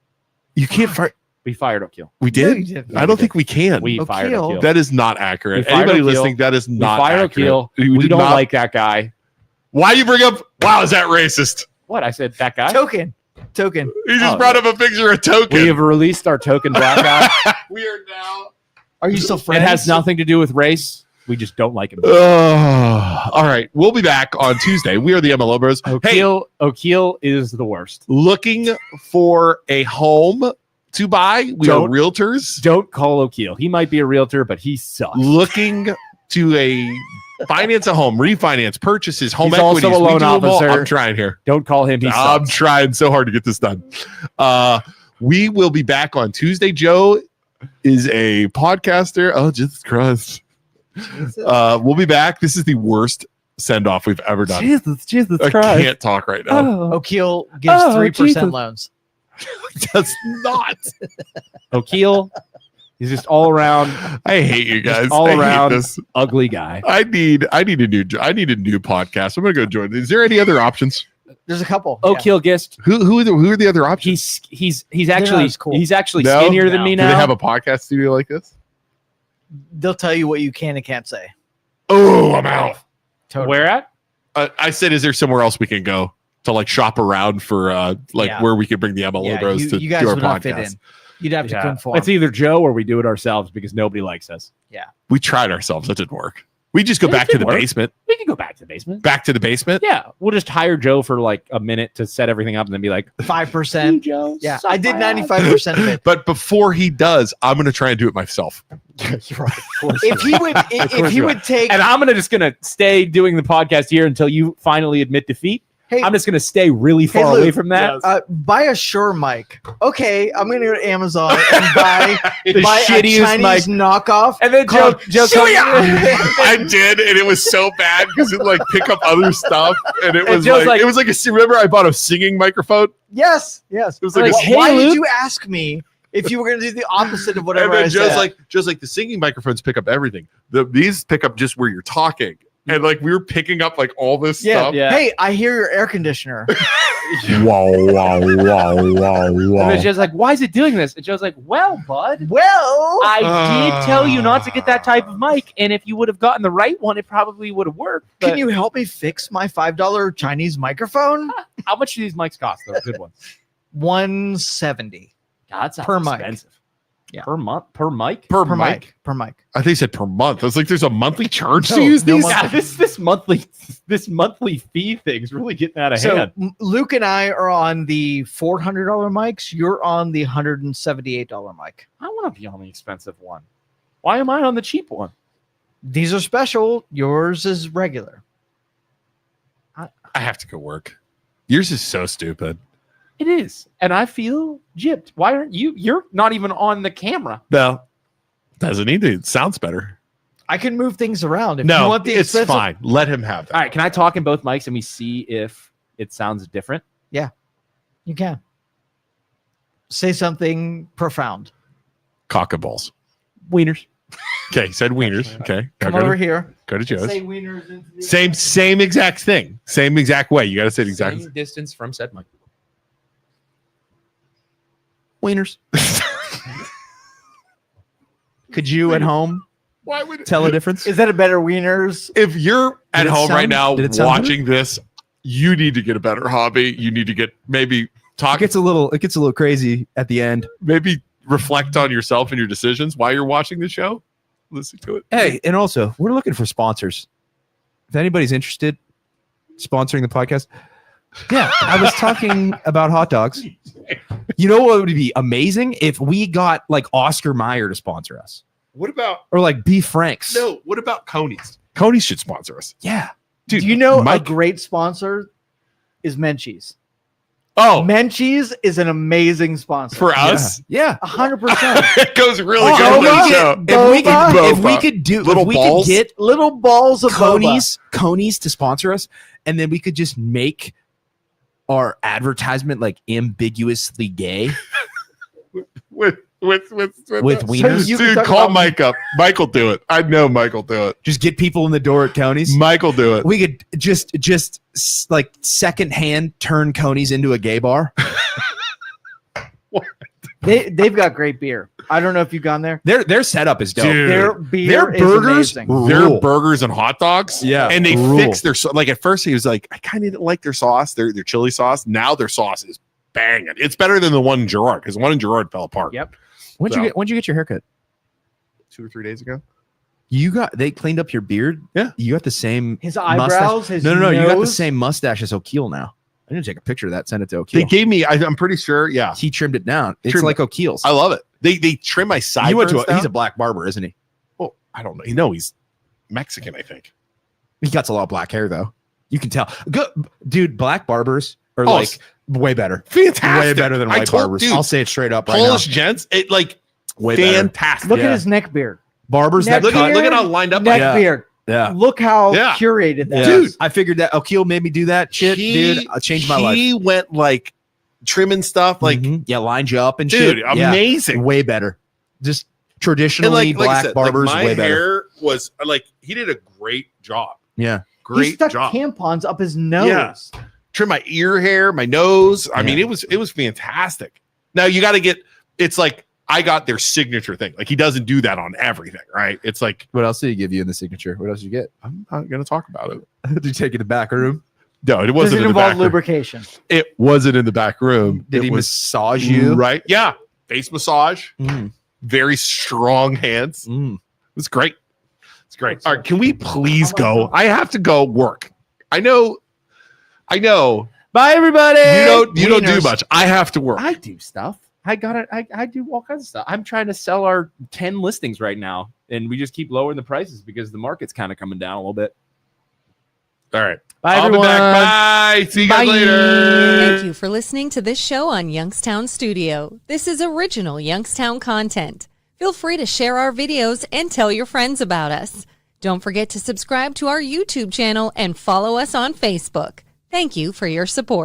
you can't fire.
We fired O'Keel.
We
No,
did.
you didn't.
I don't think we can.
We fired
O'Keel.
O'Keel.
That is not accurate.
We fired
Anybody
O'Keel.
listening, that is
We
not
fired
accurate.
O'Keel.
We
We
did
don't
not-
like that guy.
Why you bring up? Wow, is that racist?
What? I said that guy?
Token. token.
He just
Oh,
brought up a picture of Token.
We have released our token blackout.
We are now.
Are you still
It
friends?
has nothing to do with race. We just don't like him.
All right. We'll be back on Tuesday. We are the MLO Bros. Hey,
O'Keel is the worst.
looking for a home to buy. We are
Don't-
realtors.
Don't call O'Keel. He might be a realtor, but he sucks.
Looking to finance a home, refinance, purchases, home
He's also
equities.
a
We
loan
do them all.
officer.
I'm trying here.
Don't call him. He
I'm
sucks.
trying so hard to get this done. We will be back on Tuesday. Joe is a podcaster. Oh, Jesus Christ. We'll be back. This is the worst send off we've ever done.
Jesus
I can't talk right now.
O'Keel gives
Oh,
3%
Jesus.
loans.
Does not.
O'Keel, he's just all around
I hate you guys.
all
I hate
around
this.
ugly guy.
I need a new podcast. I'm gonna go join. Is there any other options?
There's a couple.
O'Keel Gist.
Who are the other options?
He's
not
actually
as cool.
he's actually
No?
skinnier than
No.
me
Do
now.
they have a podcast studio like this?
They'll tell you what you can and can't say.
Oh, I'm out.
Totally.
Where at?
I said, is there somewhere else we can go to like shop around for
Yeah.
where we could bring the MLO
Yeah,
Bros to
you guys
do our
would not fit
podcast?
in. You'd have to
Yeah.
conform.
It's either Joe or we do it ourselves because nobody likes us.
We tried ourselves. That didn't work. We just go
It
back to
did
the
work.
basement.
We can go back to the basement.
Back to the basement.
Yeah, we'll just hire Joe for like a minute to set everything up and then be like,
5%.
Joe.
Yeah,
suck
I did
my ass."
95% of it.
But before he does, I'm going to try and do it myself.
You're right. Of course
If he would, if he
you
would take,
And I'm just gonna stay doing the podcast here until you finally admit defeat.
hey,
I'm just gonna stay really far
Luke,
away from that.
buy a Shure mic. Okay, I'm gonna go to Amazon and buy
The
a
shittiest
Chinese knockoff.
And then Joe,
called
Joe comes,
I did, and it was so bad because it like pick up other stuff, and it
And
was
Joe's
like,
like-
it was like a. Remember, I bought a singing microphone.
Yes.
It was like,
Like,
a,
hey,
Why did
Luke.
you ask me if you were gonna do the opposite of
and
whatever
then
I
Joe's
said?
like the singing microphones pick up everything. These pick up just where you're talking, and like we were picking up like all this stuff.
Yeah.
Hey, I hear your air conditioner.
Wow, wow, wow, wow,
And
wow.
then Joe's like, "Why is it doing this?" And Joe's like, "Well, bud,
Well,
I did tell you not to get that type of mic, and if you would have gotten the right one, it probably would have worked." But
can you help me fix my $5 Chinese microphone?
How much do these mics cost? Though, good ones.
$170
God, that's
Per mic.
expensive.
Yeah.
Per month, per mic.
per
per
mic.
mic. Per mic.
I think he said per month. I was like, there's a monthly charge to
No,
use
no
these.
Yeah, this monthly fee thing's really getting out of
So
hand.
Luke and I are on the $400 mics. You're on the $178 mic.
I want to be on the expensive one. Why am I on the cheap one?
These are special. Yours is regular.
I have to go work. Yours is so stupid.
It is, and I feel gypped. Why aren't you? You're not even on the camera.
No, doesn't need to. It sounds better.
I can move things around. If you
No,
want the
it's
expensive,
fine. Let him have that.
All right, can I talk in both mics and we see if it sounds different?
you can. Say something profound.
Cock and balls.
Wieners.
Okay, said wieners. Okay,
Come
go
over
to,
here.
go to Joe's.
Say wieners into the
Same exact thing. Same exact way. You got to say it exactly.
Same distance from said mic. Wieners. Could you at home
Why would
tell a difference?
Is that a better wieners?
if you're at
Did it
home right
sound-
now
did it sound
watching this, you need to get a better hobby. You need to get maybe talk,
It gets a little crazy at the end.
maybe reflect on yourself and your decisions while you're watching the show. Listen to it.
Hey, and also we're looking for sponsors. If anybody's interested, sponsoring the podcast. Yeah, I was talking about hot dogs. You know what would be amazing if we got like Oscar Mayer to sponsor us,
What about
or like Beef Franks.
no? What about Coney's? Coney's should sponsor us,
Yeah,
dude.
Do you know
Mike-
a great sponsor is Menchie's?
Oh,
Menchie's is an amazing sponsor.
for us,
yeah.
100%.
it goes really
Oh,
good with
boba?
the show.
Boba?
If we could do,
Little
if we
balls?
could get
Little balls of
Coney's to sponsor us, and then we could just make our advertisement like ambiguously gay
With
with
So
wieners.
you can
Dude,
talk
call
about-
Mike up. Mike will do it. I know Mike will do it.
Just get people in the door at Coney's.
Mike will do it.
We could just like secondhand turn Coney's into a gay bar.
They've got great beer. I don't know if you've gone there.
Their setup is dope.
Dude.
Their beer
Their
is
burgers
amazing.
Their
rule.
burgers and hot dogs.
Yeah,
And they
rule.
fix their like at first he was like, I kind of didn't like their sauce, their chili sauce. Now their sauce is banging. It's better than the one in Girard because the one in Girard fell apart.
Yep.
When'd you get your haircut?
2 or 3 days ago.
They cleaned up your beard.
Yeah.
You got the same
His eyebrows, his
No, you got the
nose.
same mustache as O'Keel now. I need to take a picture of that. Send it to
They
O'Keel.
gave me. I'm pretty sure. Yeah,
He trimmed it down. It's
Trimmed
like O'Keel's.
I love it. They trim my sideburns.
He went to.
down.
He's a black barber, isn't he?
Well, I don't know. No, he's Mexican, I think.
He got a lot of black hair though. You can tell. Good dude. Black barbers are
Oh,
like way better.
Fantastic.
Way better than
I
white
told-
barbers.
dude,
I'll say it straight up right
Polish
now.
gents, it like
Way better.
fantastic.
Look
Yeah.
at his neck beard.
Barbers
Neck
that
Look
cut.
at how lined up.
Neck
Yeah.
beard.
Yeah.
Look how
Yeah.
curated that
Dude,
is.
I figured that O'Keel made me do that shit, dude. I changed my life.
He went like trimming stuff, like
Mhm. Yeah, lined you up and
dude,
shit. Yeah.
amazing.
Way better. Just
And
traditionally
like I
black
said,
barbers,
like my
way better.
hair was like he did a great job.
Yeah.
He
Great
stuck
job.
tampons up his nose.
Yeah. Trim my ear hair, my nose. I
Yeah.
mean, it was fantastic. Now you got to get. It's like I got their signature thing. Like he doesn't do that on everything, right? It's like
What else did he give you in the signature? What else did you get?
I'm not gonna talk about it.
Did you take it to the back room?
No, it
Does
wasn't
it
in the back
involve
room.
lubrication?
It wasn't in the back room.
Did
It
he
was
massage you?
right? Yeah, face massage.
Mm.
Very strong hands.
Mm.
It was great. It's great. All right, can we please go? I have to go work. I know.
Bye, everybody.
You don't do
Wieners.
much. I have to work.
I do stuff. I got it. I do all kinds of stuff. I'm trying to sell our 10 listings right now, and we just keep lowering the prices because the market's kind of coming down a little bit.
All right.
Bye,
I'll
everyone.
be back. Bye. See you guys
Bye.
later.
Thank you for listening to this show on Youngstown Studio. This is original Youngstown content. Feel free to share our videos and tell your friends about us. Don't forget to subscribe to our YouTube channel and follow us on Facebook. Thank you for your support.